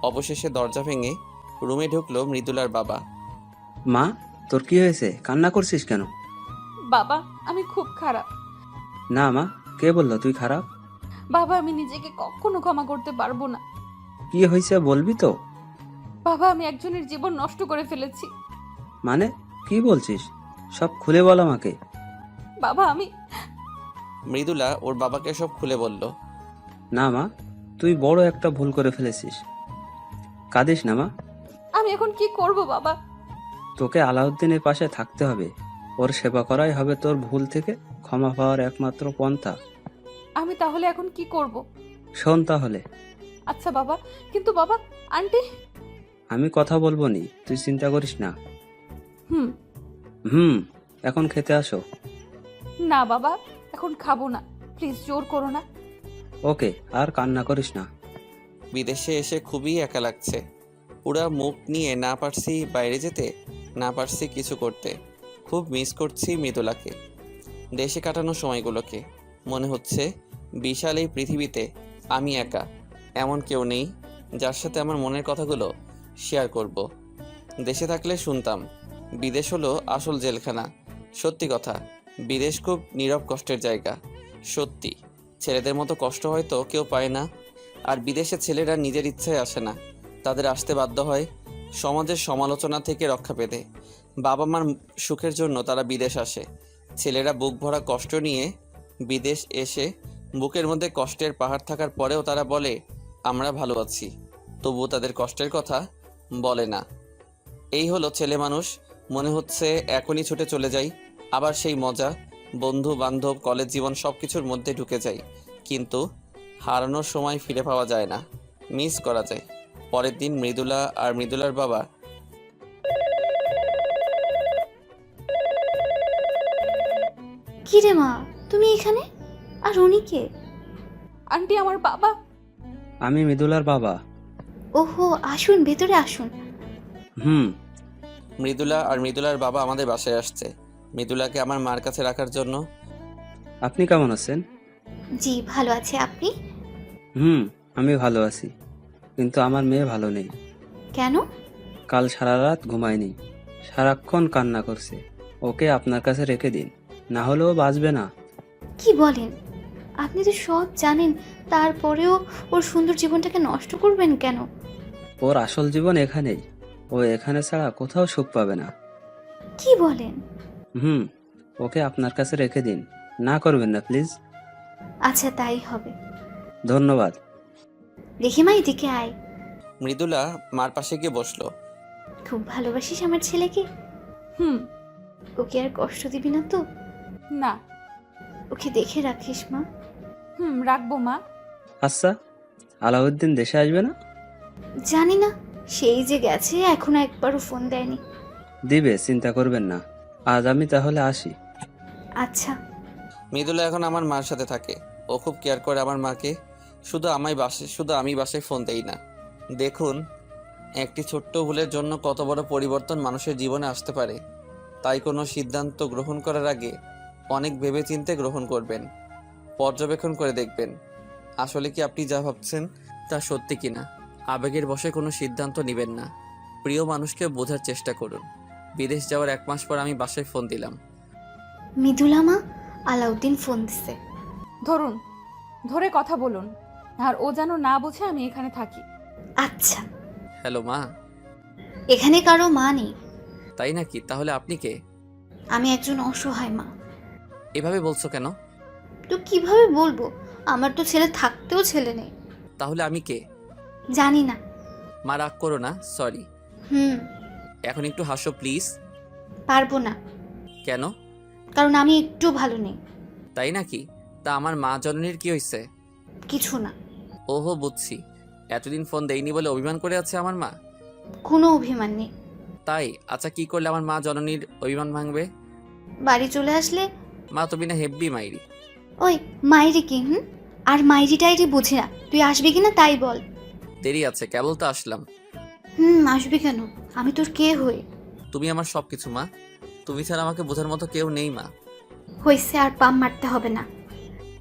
অবশেষে দরজা ভেঙে রুমে ঢুকলো মৃদুলার বাবা। মা, তোর কি হয়েছে? কান্না করছিস কেন? বাবা আমি খুব খারাপ। না মা, কে বললো তুই খারাপ? বাবা আমি নিজেকে কখনো ক্ষমা করতে পারবো না। কি হয়েছে বলবি তো? বাবা আমি একজনের জীবন নষ্ট করে ফেলেছি। মানে কি বলছিস? সব খুলে বল আমাকে। বাবা আমি মৃদুলা ওর বাবাকে সব খুলে বলল। না মা, তুই বড় একটা ভুল করে ফেলেছিস। কাঁদিস না মা। আমি এখন কি করব বাবা? তোকে আলাউদ্দিনের পাশে থাকতে হবে। ওর সেবা করাই হবে তোর ভুল থেকে ক্ষমা পাওয়ার একমাত্র পন্থা। আমি তাহলে এখন কি করব? শোন তাহলে। আচ্ছা বাবা, কিন্তু বাবা আন্টি। আমি কথা বলবো নি, তুই চিন্তা করিস না। হুম। হুম, এখন খেতে আসো। না বাবা এখন খাবো না, প্লিজ জোর করো না। ওকে, আর কান্না করিস না। বিদেশে এসে খুবই একা লাগছে। পুরা মুখ নিয়ে না পারছি বাইরে যেতে, না পারছি কিছু করতে। খুব মিস করছি মৃদুলাকে, দেশে কাটানো সময়গুলোকে। মনে হচ্ছে বিশাল এই পৃথিবীতে আমি একা, এমন কেউ নেই যার সাথে আমার মনের কথাগুলো শেয়ার করব। দেশে থাকলে শুনতাম বিদেশ হলো আসল জেলখানা। সত্যি কথা, বিদেশ খুব নীরব কষ্টের জায়গা। সত্যি, ছেলেদের মতো কষ্ট হয়তো কেউ পায় না। আর বিদেশে ছেলেরা নিজের ইচ্ছায় আসে না, তাদের আসতে বাধ্য হয় সমাজের সমালোচনা থেকে রক্ষা পেতে। বাবা মার সুখের জন্য তারা বিদেশ আসে। ছেলেরা বুক ভরা কষ্ট নিয়ে বিদেশ এসে বুকের মধ্যে কষ্টের পাহাড় থাকার পরেও তারা বলে আমরা ভালো আছি, তবুও তাদের কষ্টের কথা বলে না। এই হলো ছেলে মানুষ। মনে হচ্ছে এখনই ছুটে চলে যাই, আবার সেই মজা, বন্ধু বান্ধব, কলেজ জীবন সব কিছুর মধ্যে ঢুকে যাই। কিন্তু হারানোর সময় ফিরে পাওয়া যায় না, মিস করা যায়। পরের দিন মৃদুলা আর মৃদুলার বাবা কি রে মা, তুমি এখানে? আর উনি কে? আন্টি আমার বাবা। আমি মৃদুলার বাবা। ওহো, আসুন ভেতরে আসুন। হুম। মৃদুলা আর মৃদুলার বাবা আমাদের বাসায় আসছে মৃদুলাকে আমার মার কাছে রাখার জন্য। আপনি কেমন আছেন? জি ভালো আছে, আপনি? হুম, আমি ভালো আছি, কিন্তু আমার মেয়ে ভালো নেই। কেন? কাল সারা রাত ঘুমায়নি, সারাক্ষণ কান্না করছে। ওকে আপনার কাছে রেখে দিন, না হলেও বাঁচবে না। কি বলেন? আপনি তো সব জানেন, তারপরেও ওর সুন্দর জীবনটাকে নষ্ট করবেন কেন? ওর আসল জীবন এখানেই, ও এখানে ছাড়া কোথাও সুখ পাবে না। কি বলেন? হুম, ওকে আপনার কাছে রেখে দিন, না করবেন না প্লিজ। আচ্ছা তাই হবে। ধন্যবাদ। দেখি মা, এদিকে আয়। মৃদুলা মার পাশে গিয়ে বসলো। খুব ভালোবাসিস আমার ছেলেকে? হুম। ওকে আর কষ্ট দিবি না তো? না। ওকে দেখে রাখিস মা। হুম, রাখবো মা। আচ্ছা, আলাউদ্দিন দেশে আসবে না? জানি না, সেই যে গেছে, এখনো একবারও ফোন দেয়নি। দিবে, চিন্তা করবেন না। আজ আমি তাহলে আসি। আচ্ছা। মৃদুলা এখন আমার মার সাথে থাকে। ও খুব কেয়ার করে আমার মাকে। শুধু আমি বাসায় ফোন দেই না। দেখুন, একটি ছোট্ট ভুলের জন্য কত বড় পরিবর্তন মানুষের জীবনে আসতে পারে। তাই কোনো সিদ্ধান্ত গ্রহণ করার আগে অনেক ভেবেচিন্তে গ্রহণ করবেন, পর্যবেক্ষণ করে দেখবেন আসলে কি আপনি যা ভাবছেন তা সত্যি কিনা। আবেগের বশে কোনো সিদ্ধান্ত নেবেন না। প্রিয় মানুষকে বোঝার চেষ্টা করুন। বিদেশ যাওয়ার 1 মাস পর আমি বাসায় ফোন দিলাম। মৃদুলা মা, আলাউদ্দিন ফোন দিছে। ধরুন, ধরে কথা বলুন, আর ও যেন না বোঝে আমি এখানে থাকি। আচ্ছা। হ্যালো মা। এখানে কারো মা নেই। তাই নাকি? তাহলে আপনি কে? আমি একজন অসহায় মা। এভাবে বলছো কেন? তো কিভাবে বলবো? আমার তো ছেলে থাকতেও ছেলে নেই। তাহলে আমি কে? জানি না। মা রাগ করো না, সরি। হুম। এখন একটু হাসো প্লিজ। পারবো না, কেন? কারণ আমি একটু ভালো নেই। তাই নাকি? তা আমার মা জননীর কি হয়েছে? কিছু না। ওহো, বুঝছি। এতদিন ফোন দেইনি বলে অভিমান করে আছে আমার মা। কোনো অভিমান নেই। তাই? আচ্ছা, কি করলে আমার মা জননীর অভিমান ভাঙবে? বাড়ি চলে আসলে। মা তুমি না হেব্বি মাইরি। ওই মাইরি কি? আর মাইরি টাইরি বুঝি না। তুই আসবি কিনা তাই বল। দেরি আছে, কেবল তো আসলাম। আসবি কেন? আমি তোর কে হই? তুমি আমার সব কিছু মা। তুমি ছাড়া আমাকে বোঝার মতো কেউ নেই মা। হয়েছে, আর পাম মারতে হবে না।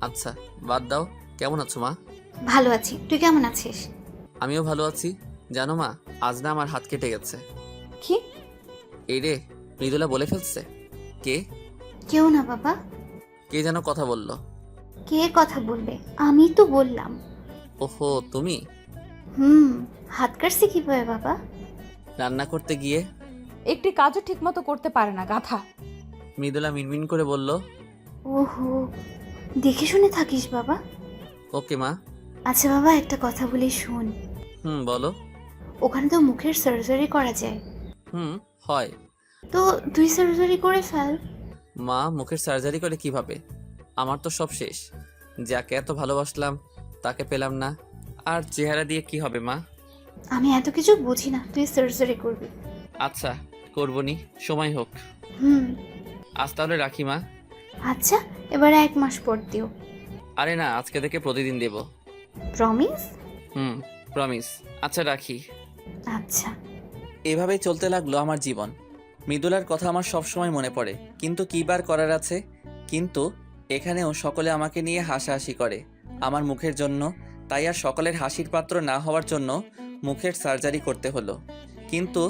আচ্ছা বাদ দাও, কেমন আছো মা? ভালো আছি, তুই কেমন আছিস? আমিও ভালো আছি। জানো মা, আজ না আমার হাত কেটে গেছে। কি? এই রে, মৃদুলা বলে ফেলছে। কে? কেউ না বাবা। কে যেন কথা বললো। কে কথা বলবে? আমি তো বললাম। ওহো তুমি। হাত কাটছে কিভাবে বাবা? রান্না করতে গিয়ে। একটি কাজও ঠিকমতো করতে পারে না গাধা। মৃদুলা মিনমিন করে বলল। ওহো, দেখে শুনে থাকিস বাবা। ওকে মা। আচ্ছা বাবা, একটা কথা বলি শোন। বলো। ওখানে তো মুখের সার্জারি করা যায়। হয়। তো তুই সার্জারি করে ফেল। মা, মুখের সার্জারি করে কিভাবে? আমার তো সব শেষ। যাকে এত ভালোবাসলাম তাকে পেলাম না, আর চেহারা দিয়ে কি হবে মা? আমি এত কিছু বুঝি না, তুই সার্জারি করবি। আচ্ছা করবনি, সময় হোক। হুম। আজ তাহলে রাখি মা। আচ্ছা, এবার 1 মাস পর দিও। আরে না, আজকে থেকে প্রতিদিন দেব। প্রমিস? প্রমিস। আচ্ছা রাখি। আচ্ছা। এভাবেই চলতে লাগলো আমার জীবন। মৃদুলার কথা আমার সবসময় মনে পড়ে, কিন্তু কী বার করার আছে। কিন্তু এখানেও সকলে আমাকে নিয়ে হাসাহাসি করে আমার মুখের জন্য। তাই আর সকলের হাসির পাত্র না হওয়ার জন্য মুখের সার্জারি করতে হলো। কিন্তু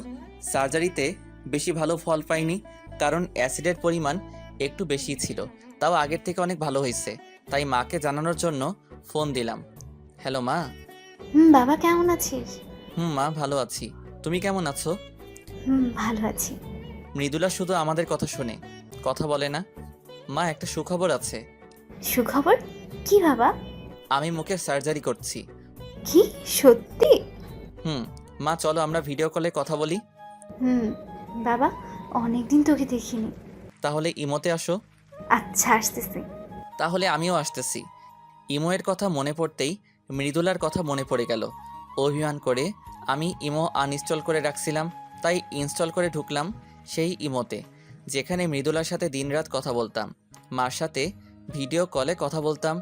সার্জারিতে বেশি ভালো ফল পাইনি, কারণ অ্যাসিডের পরিমাণ একটু বেশি ছিল। তাও আগের থেকে অনেক ভালো হয়েছে, তাই মাকে জানানোর জন্য ফোন দিলাম। হ্যালো মা। বাবা কেমন আছিস? মা ভালো আছি। তুমি কেমন আছো? ভালো আছি। মৃদুলা শুধু আমাদের কথা শোনে, কথা বলে না। মা, একটা সুখবর আছে। সুখবর? কি বাবা? আমি মুখের সার্জারি করছি। কি সত্যি? মা চলো আমরা ভিডিও কলে কথা বলি। বাবা, অনেকদিন তোকে দেখিনি। তাহলে ইমোতে আসো। আচ্ছা, আসতেছি। তাহলে আমিও আসতেছি। ইমোয়ের কথা মনে পড়তেই মৃদুলার কথা মনে পড়ে গেল। অভিমান করে আমি ইমো আনইনস্টল করে রাখছিলাম, তাই ইনস্টল করে ঢুকলাম সেই ইমোতে, যেখানে মৃদুলার সাথে দিনরাত কথা বলতাম, মার সাথে ভিডিও কলে কথা বলতাম।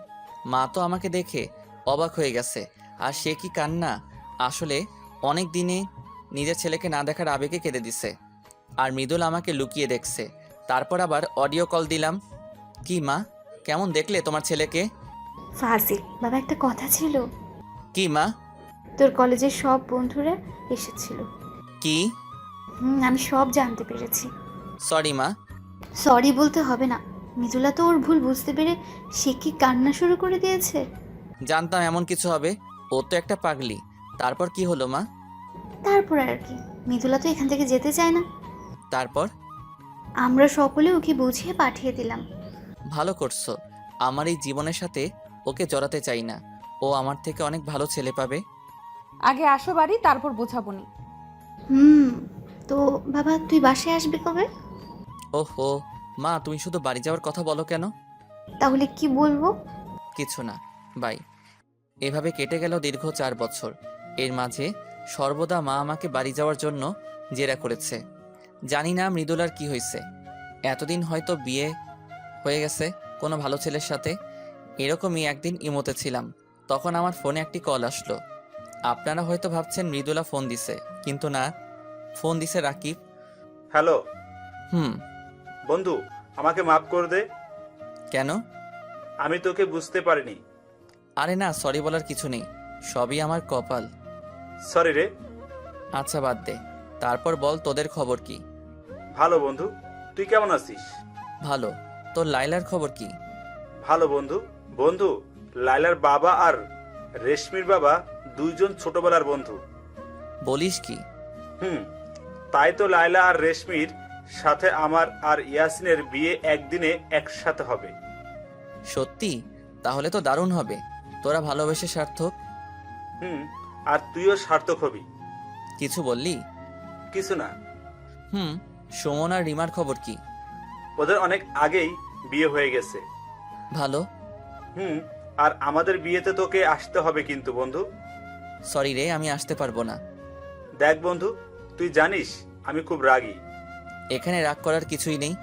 মা তো আমাকে দেখে অবাক হয়ে গেছে। আর সে কি কান্না! আসলে অনেক দিনে নিজের ছেলেকে না দেখার আবেগে কেঁদে দিছে। আর মৃদুল আমাকে লুকিয়ে দেখছে। তারপর আবার অডিও কল দিলাম। কি মা, কেমন দেখলে তোমার ছেলেকে? ফাজিল বাবা, একটা কথা ছিল। কি মা? তোর কলেজের সব বন্ধুরা এসেছিল। কি? আমি সব জানতে পেরেছি। সরি মা। সরি বলতে হবে না। মিতুলা তো ওর ভুল বুঝতে পেরে সে কি কান্না শুরু করে দিয়েছে। জানতাম এমন কিছু হবে, ও তো একটা পাগলি। তারপর কি হলো মা? তারপর আর কি, মিতুলা তো এখান থেকে যেতে চায় না। তারপর? আমরা সকলে ওকে বুঝিয়ে পাঠিয়ে দিলাম। ভালো করছো। আমার এই জীবনের সাথে ওকে জড়াতে চাই না। ও আমার থেকে অনেক ভালো ছেলে পাবে। আগে আসো বাড়ি, তারপর বোঝাবনি। তো বাবা, তুই বাসায় আসবি কবে? ওহো মা, তুমি শুধু বাড়ি যাওয়ার কথা বলো কেন? তাহলে কি বলবো? কিছু না, বাই। এভাবে কেটে গেল দীর্ঘ 4 বছর। এর মাঝে সর্বদা মা আমাকে বাড়ি যাওয়ার জন্য জেরা করেছে। জানি না মৃদুলার কি হয়েছে। এতদিন হয়তো বিয়ে হয়ে গেছে কোনো ভালো ছেলের সাথে। এরকমই একদিন ইমোতে ছিলাম, তখন আমার ফোনে একটি কল আসলো। আপনারা হয়তো ভাবছেন মৃদুলা ফোন দিছে, কিন্তু না, ফোন দিছে রাকিব। হ্যালো হুম। বন্ধু, আমাকে মাফ করে দে। কেন? আমি তোকে বুঝতে পারিনি। আরে না, সরি বলার কিছু নেই, সবই আমার কপাল। সরি রে। আচ্ছা বাদ দে, তারপর বল তোদের খবর কি? ভালো বন্ধু, তুই কেমন আছিস? ভালো। তোর লাইলার খবর কি? ভালো বন্ধু। বন্ধু, লাইলার বাবা আর রেশমির বাবা দুইজন ছোটবেলার বন্ধু। বলিস কি? তাই তো লাইলা আর রেশমির সাথে আমার আর ইয়াসিনের বিয়ে একদিনে একসাথে হবে। সত্যি? তাহলে তো দারুণ হবে। তোরা ভালোবেসে সার্থক। আর তুইও সার্থক হবি। কিছু বললি? কিছু না। সুমন আর রিমার খবর কি? ওদের অনেক আগেই বিয়ে হয়ে গেছে। ভালো। আর আমাদের বিয়েতে তোকে আসতে হবে কিন্তু বন্ধু। সরি রে, আমি আসতে পারবো না। দেখ বন্ধু, তুই জানিস আমি খুব রাগী। এখানে রাগ করার কিছুই নেই।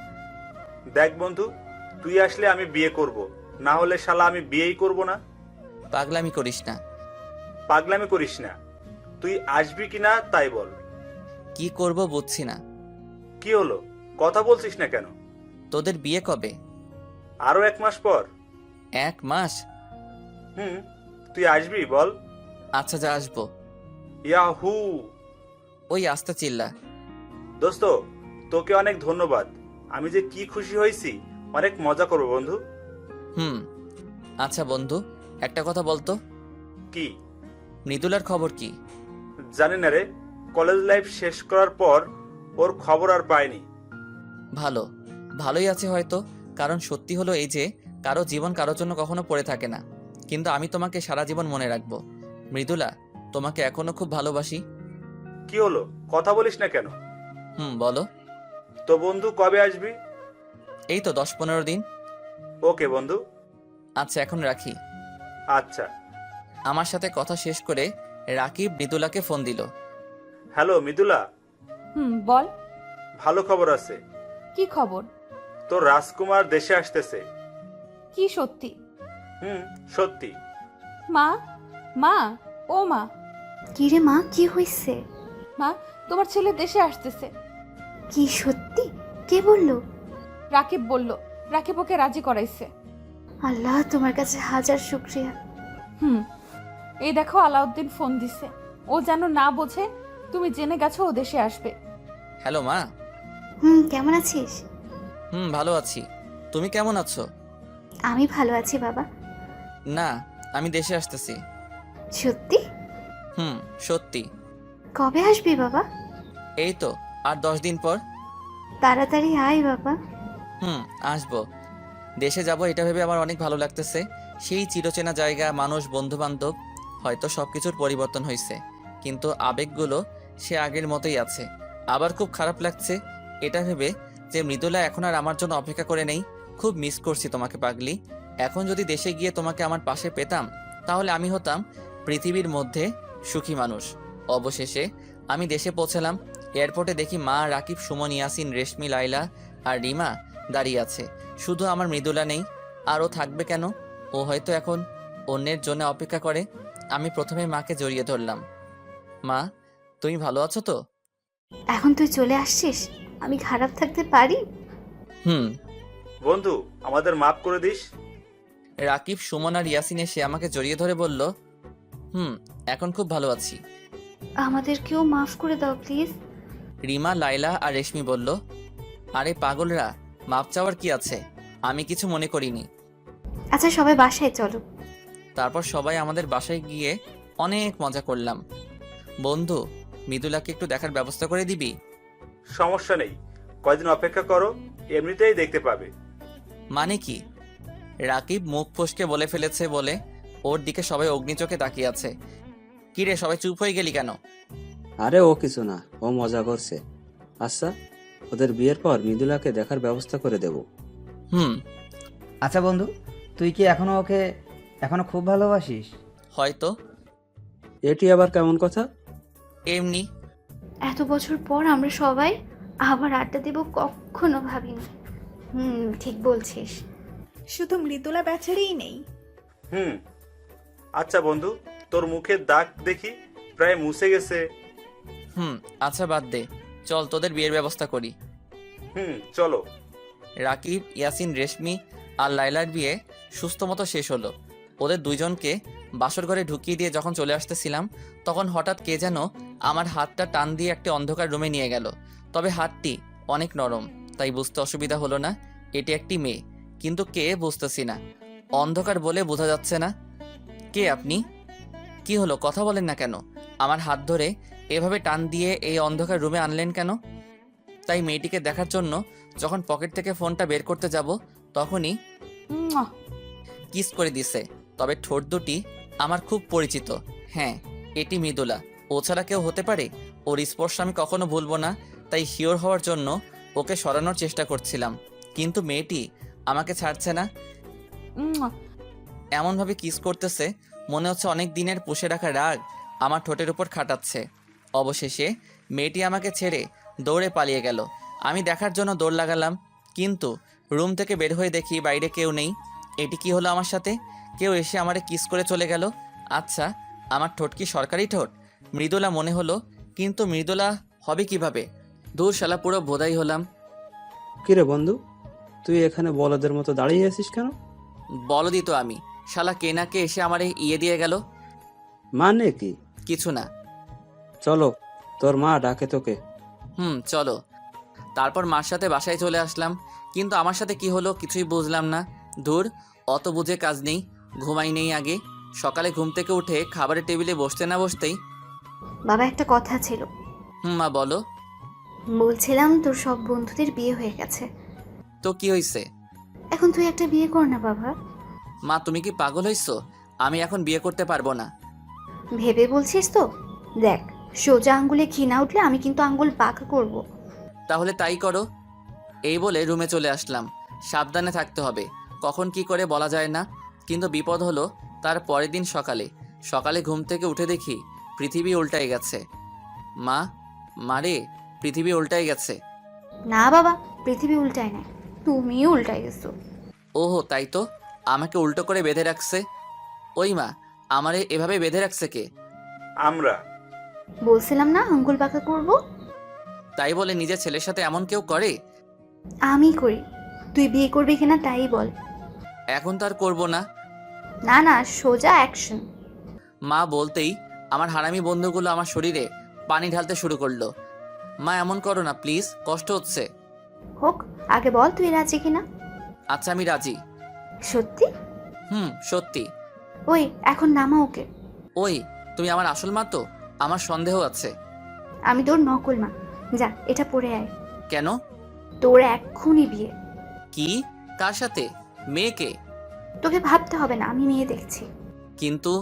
দেখ বন্ধু, তুই আসলে আমি বিয়ে করব, না হলে শালা আমি বিয়েই করব না। পাগলামি করিস না। পাগলামি করিস না। তুই আসবি কিনা তাই বল। কি করব বুঝছি না। কি হলো? কথা বলছিস না কেন? তোদের বিয়ে কবে? আরো 1 মাস পর। 1 মাস? হুম, তুই আসবি বল? আচ্ছা, যা আসবো। ইয়াহু! ওই আস্তে চিল্লা। দোস্ত, তোকে অনেক ধন্যবাদ। আমি যে কি খুশি হয়েছি, অনেক মজা করবো বন্ধু। হুম। আচ্ছা বন্ধু, একটা কথা বলতো, কি? মৃদুলার খবর কি? জানি না রে, কলেজ লাইফ শেষ করার পর ওর খবর আর পাইনি। ভালোই আছে হয়তো, কারণ সত্যি হলো এই যে কারো জীবন কারোর জন্য কখনো পড়ে থাকে না। কিন্তু আমি তোমাকে সারা জীবন মনে রাখবো। মৃদুলা, তোমাকে এখনো খুব ভালোবাসি। কি হলো, কথা বলিস না কেন? বলো। তো বন্ধু, কবে আসবি? এই তো 10-15 দিন। ওকে বন্ধু। আচ্ছা, এখন রাখি। আচ্ছা। আমার সাথে কথা শেষ করে রাকিব মৃদুলাকে ফোন দিল। হ্যালো মৃদুলা, বল। ভালো খবর আছে। কি খবর? তোর রাজকুমার দেশে আসতেছে। কি সত্যি? সত্যি। মা, মা, ও মা, কি রে মা, কি হয়েছে? মা, তোমার ছেলে দেশে আসতেছে। কি সত্যি? কে বললো? রাকিব বলল। রাকিব ওকে রাজি করাইছে। আল্লাহ, তোমার কাছে হাজার শুক্রিয়া। এই দেখো, আলাউদ্দিন ফোন দিছে। ও যেন না বোঝে তুমি জেনে গেছো ও দেশে আসবে। হ্যালো মা। কেমন আছিস? ভালো আছি। তুমি কেমন আছো? আমি ভালো আছি বাবা। না, আমি দেশে আসতেছি। সত্যি? সত্যি। কবে আসবি বাবা? এই তো আর 10 দিন পর। তাড়াতাড়ি আয় বাবা। আসবো। দেশে যাব এটা ভেবে আমার অনেক ভালো লাগতেছে। সেই চিরচেনা জায়গা, মানুষ, বন্ধু বান্ধব। হয়তো সবকিছুর পরিবর্তন হয়েছে, কিন্তু আবেগগুলো সে আগের মতোই আছে। আবার খুব খারাপ লাগছে এটা ভেবে যে মৃদুলা এখন আর আমার জন্য অপেক্ষা করে নেই। খুব মিস করছি তোমাকে পাগলি। এখন যদি দেশে গিয়ে তোমাকে আমার পাশে পেতাম, তাহলে আমি হতাম পৃথিবীর মধ্যে সুখী মানুষ। অবশেষে আমি দেশে পৌঁছালাম। এয়ারপোর্টে দেখি মা, রাকিব, সুমন, ইয়াসিন, রেশমি, লাইলা আর রিমা দাঁড়িয়ে আছে। শুধু আমার মৃদুলা নেই। আর ও থাকবে কেন? ও হয়তো এখন অন্যের জন্য অপেক্ষা করে। আমি প্রথমে মাকে জড়িয়ে ধরলাম। মা, তুমি ভালো আছো তো? এখন তুই চলে আসছিস, আমি খারাপ থাকতে পারি? বন্ধু, আমাদের মাফ করে দিস। রাকিব, সুমন আর ইয়াসিন এসে আমাকে জড়িয়ে ধরে বলল, এখন খুব ভালো আছি। আমাদেরকেও মাফ করে দাও প্লিজ। রিমা, লাইলা আর রেশমি বলল, আরে পাগলরা, মাপ চাওয়ার কি আছে? আমি কিছু মনে করিনি। আচ্ছা, সবাই বাসায় চলো। তারপর সবাই আমাদের বাসায় গিয়ে অনেক মজা করলাম। বন্ধু, মৃদুলাকে একটু দেখার ব্যবস্থা করে দিবি? সমস্যা নেই, কয়দিন অপেক্ষা করো, এমনিতেই দেখতে পাবে। মানে কি? রাকিব মুখ ফসকে বলে ফেলেছে বলে ওর দিকে সবাই অগ্নিচোখে তাকিয়ে আছে। কি রে, সবাই চুপ হয়ে গেলি কেন? আরে ও কিছু না, ও মজা করছে। আচ্ছা, ওদের বিয়ের পর মৃদুলাকে দেখার ব্যবস্থা করে দেব। আচ্ছা বন্ধু, তুই কি ওকে এখনো খুব ভালোবাসিস? হয়তো। এটি আবার কেমন কথা? এমনি। এত বছর পর আমরা সবাই আবার আড্ডা দেব, কখনো ভাবিনি। ঠিক বলছিস। শুধু মৃদুলা বেচারেই নেই। আচ্ছা বন্ধু, তোর মুখের দাগ দেখি প্রায় মুছে গেছে। আচ্ছা বাদ দে, চল তোদের বিয়ের ব্যবস্থা করি। চলো। রাকিব, ইয়াসিন, রেশমি আর লাইলার বিয়ে সুস্থ মতো শেষ হলো। ওদের দুইজনকে বাসর ঘরে ঢুকিয়ে দিয়ে যখন চলে আসতেছিলাম, তখন হঠাৎ কে যেন আমার হাতটা টান দিয়ে একটা অন্ধকার রুমে নিয়ে গেল। তবে হাতটি অনেক নরম, তাই বুঝতে অসুবিধা হলো না এটি একটি মেয়ে। কিন্তু কে বুঝতেছি না, অন্ধকার বলে বোঝা যাচ্ছে না। কে আপনি? কি হলো, কথা বলেন না কেন? আমার হাত ধরে এভাবে টান দিয়ে এই অন্ধকার রুমে আনলেন কেন? তাই মেয়েটিকে দেখার জন্য যখন পকেট থেকে ফোনটা বের করতে যাব, তখনই কিস করে দিছে। তবে ঠোঁট দুটি আমার খুব পরিচিত। হ্যাঁ, এটি মৃদুলা। ও ছাড়া কেউ হতে পারে? ওর স্পর্শ আমি কখনো ভুলবো না। তাই শিওর হওয়ার জন্য ওকে সরানোর চেষ্টা করছিলাম, কিন্তু মেয়েটি আমাকে ছাড়ছে না। এমনভাবে কিস করতেছে, মনে হচ্ছে অনেক দিনের পুষে রাখা রাগ আমার ঠোঁটের উপর খাটাচ্ছে। অবশেষে মেয়েটি আমাকে ছেড়ে দৌড়ে পালিয়ে গেল। আমি দেখার জন্য দৌড় লাগালাম, কিন্তু রুম থেকে বের হয়ে দেখি বাইরে কেউ নেই। এটি কি হলো আমার সাথে? কেউ এসে আমারে কিস করে চলে গেল। আচ্ছা, আমার ঠোঁট কি সরকারি ঠোঁট? মৃদুলা মনে হলো, কিন্তু মৃদুলা হবে কিভাবে? দূর শালা, পুরো বোধাই হলাম। কিরে বন্ধু, তুই এখানে বলদের মতো দাঁড়িয়ে আছিস কেন? বলদি তো আমি, শালা কে না কে এসে আমার ইয়ে দিয়ে গেল। মানে কি? কিছু না। চলো, তোর মা ডাকে তোকে। চলো। তারপর মার সাথে বাসায় চলে আসলাম, কিন্তু আমার সাথে কি হলো কিছুই বুঝলাম না। ধুর, অত বুঝে কাজ নেই, ঘুমাই নেই আগে। সকালে ঘুম থেকে উঠে খাবারের টেবিলে বসতে না বসতেই বাবা, একটা কথা ছিল। মা বলো। বলছিলাম তোর সব বন্ধুদের বিয়ে হয়ে গেছে, তো কি হয়েছে? এখন তুই একটা বিয়ে কর না বাবা। মা তুমি কি পাগল হইছো? আমি এখন বিয়ে করতে পারবো না। ভেবে বলছিস তো? দেখ, সোজা আঙ্গুলে ঘি না উঠলে আমি কিন্তু আঙ্গুল বাঁকা করব। তাহলে তাই করো। এই বলে রুমে চলে আসলাম। সাবধানে থাকতে হবে, কখন কি করে বলা যায় না। কিন্তু বিপদ হলো তার পরের দিন সকালে ঘুম থেকে উঠে দেখি পৃথিবী উল্টাই গেছে। মা, মারে, পৃথিবী উল্টাই গেছে। না বাবা, পৃথিবী উল্টায় না, তুমিও উল্টায় গেছো। ওহো, তাই তো, আমাকে উল্টো করে বেঁধে রাখছে। ওই মা, আমারে এভাবে বেঁধে রাখছে কে? আমরা। বলছিলাম না আঙ্গুল বাঁকা করব? তাই বলে নিজের ছেলের সাথে এমন কেউ করে? আমি করি। তুই বিয়ে করবি কিনা তাই বল। এখন তার করব না। না না, সোজা অ্যাকশন। মা বলতেই আমার হারামি বন্ধুগুলো আমার শরীরে পানি ঢালতে শুরু করলো। মা এমন করো না প্লিজ, কষ্ট হচ্ছে। হোক, আগে বল তুই রাজি কিনা। আচ্ছা, আমি রাজি। সত্যি? সত্যি। ওই এখন নামা ওকে। ওই, তুমি আমার আসল মা তো? আমার সন্দেহ আছে। আমি তোর নকল মা। যা, এটা পরে আয়। কেন? তোর এক্ষুনি বিয়ে। কি? কার সাথে? মেয়েকে? তোকে ভাবতে হবে না, আমি মেয়ে দেখছি। কিন্তু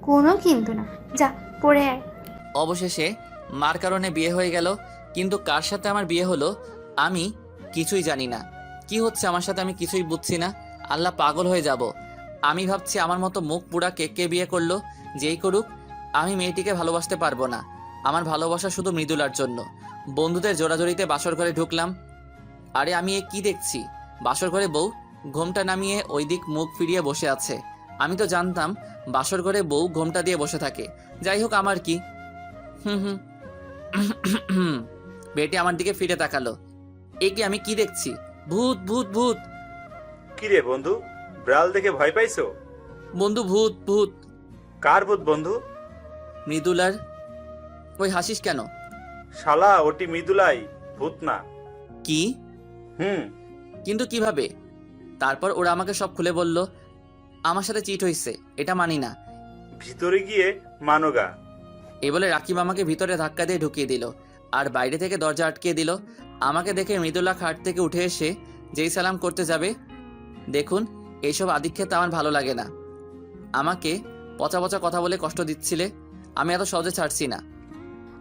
কোনো কিন্তু না, যা পরে আয়। অবশেষে মার কারণে বিয়ে হয়ে গেল। কিন্তু কার সাথে আমার বিয়ে হলো আমি কিছুই জানি না। কি হচ্ছে আমার সাথে আমি কিছুই বুঝছি না। আল্লাহ, পাগল হয়ে যাব। আমি ভাবছি আমার মতো মুখ পুরা কে বিয়ে করলো। যেই করুক, আমি মেয়েটিকে ভালোবাসতে পারবো না। আমার ভালোবাসা শুধু মৃদুলার জন্য। বন্ধুদের জোড়াজোড়িতে বাসর ঘরে ঢুকলাম। আরে আমি এ কি দেখছি? বাসর ঘরে বউ ঘোমটা নামিয়ে ওই দিক মুখ ফিরিয়ে বসে আছে। আমি তো জানতাম বাসর ঘরে বউ ঘোমটা দিয়ে বসে থাকে। যাই হোক, আমার কি। বেটি আমার দিকে ফিরে তাকালো। এ কি, আমি কি দেখছি? ভূত ভূত ভূত! কিরে বন্ধু, ব্রাল দেখে ভয় পাইছো? বন্ধু, ভূত ভূত! কার ভূত বন্ধু? মৃদুলার। ওই হাসিস কেন? শালা, ওটি মৃদুলাই, ভূত না। কি? হুম। কিন্তু কিভাবে? তারপর ওরা আমাকে সব খুলে বলল। আমার সাথে চিট হইছে, এটা মানি না। ভিতরে গিয়ে মানোগা। এই বলে রাকিব আমাকে ভিতরে ধাক্কা দিয়ে ঢুকিয়ে দিল আর বাইরে থেকে দরজা আটকিয়ে দিল। আমাকে দেখে মৃদুলা খাট থেকে উঠে এসে যেই সালাম করতে যাবে, দেখুন এইসব আদিক্ষেত আমার ভালো লাগে না। আমাকে পচা পচা কথা বলে কষ্ট দিচ্ছিলে, আমি এত সহজে ছাড়ছি না।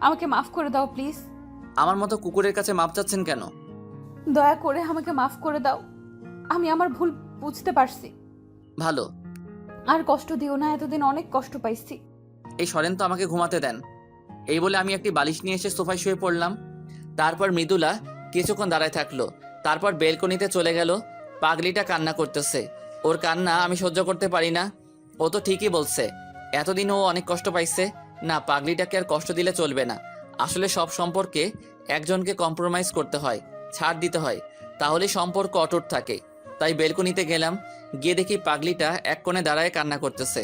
আমাকে মাফ করে দাও প্লিজ। আমার মতো কুকুরের কাছে মাপ চাচ্ছেন কেন? দয়া করে আমাকে মাফ করে দাও। আমি আমার ভুল বুঝতে পারছি। ভালো। আর কষ্ট দিও না, এতদিন অনেক কষ্ট পাইছি। এই সরেন তো, আমাকে ঘুমাতে দেন। এই বলে আমি একটি বালিশ নিয়ে এসে সোফায় শুয়ে পড়লাম। তারপর মৃদুলা কিছুক্ষণ দাঁড়ায় থাকলো, তারপর বেলকনিতে চলে গেল। পাগলিটা কান্না করতেছে। ওর কান্না আমি সহ্য করতে পারি না। ও তো ঠিকই বলছে, এতদিন ও অনেক কষ্ট পাইছে। না, পাগলিটাকে আর কষ্ট দিলে চলবে না। আসলে সব সম্পর্কে একজনকে কম্প্রোমাইজ করতে হয়, ছাড় দিতে হয়, তাহলে সম্পর্ক অটুট থাকে। তাই বেলকনিতে গেলাম, গিয়ে দেখি পাগলিটা এক কোণে দাঁড়ায় কান্না করতেছে।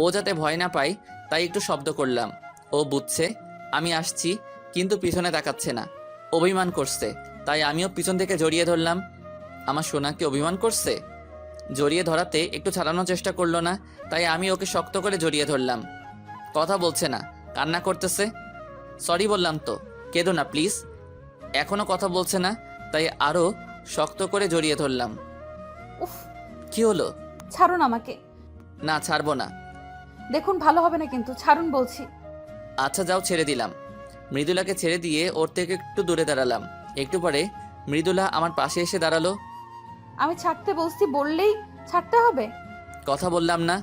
ও যাতে ভয় না পায় তাই একটু শব্দ করলাম। ও বুঝছে আমি আসছি, কিন্তু পিছনে তাকাচ্ছে না, অভিমান করছে। তাই আমিও পিছন থেকে জড়িয়ে ধরলাম। আমার সোনাকে অভিমান করছে, জড়িয়ে ধরাতে একটু ছাড়ানোর চেষ্টা করলো না, তাই আমি ওকে শক্ত করে জড়িয়ে ধরলাম। কথা বলছে না, কান্না করতেছে। সরি বললাম তো, কেঁদো না প্লিজ। এখনো কথা বলছে না, তাই আরও শক্ত করে জড়িয়ে ধরলাম। উফ, কি হলো? ছাড়ুন আমাকে। না, ছাড়বো না। দেখুন ভালো হবে না কিন্তু, ছাড়ুন বলছি। আচ্ছা যাও, ছেড়ে দিলাম। মৃদুলাকে ছেড়ে দিয়ে ওর থেকে একটু দূরে দাঁড়ালাম। একটু পরে মৃদুলা আমার পাশে এসে দাঁড়ালো। আমি ছাড়তে বলছি, বললেই ছাড়তে হবে? কথা বললাম না?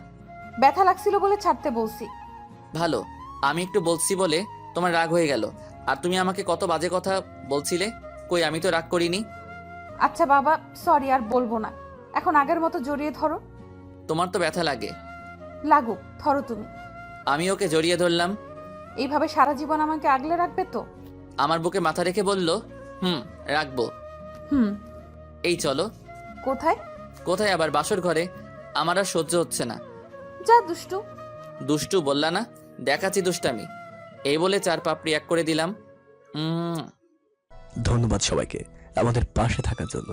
ব্যথা লাগছিল বলে ছাড়তে বলছি। ভালো, আমি একটু বলছি বলে তোমার রাগ হয়ে গেল। আর তুমি আমাকে কত বাজে কথা বলছিলে, কই আমি তো রাগ করিনি। আচ্ছা বাবা, সরি, আর বলবো না। এখন আগের মতো জড়িয়ে ধরো। তোমার তো ব্যথা লাগে। লাগুক, ধরো তুমি। আমি ওকে জড়িয়ে ধরলাম। এইভাবে সারা জীবন আমাকে আগলে রাখবে তো? আমার বুকে মাথা রেখে বলল, রাখবো। এই চলো। কোথায়? কোথায় আবার? বাসর ঘরে। আমার আর সহ্য হচ্ছে না। যা দুষ্টু। দুষ্টু বললা না? দেখাচ্ছি দুষ্টামি। এই বলে 4 পাপড়ি এক করে দিলাম। ধন্যবাদ সবাইকে আমাদের পাশে থাকার জন্য।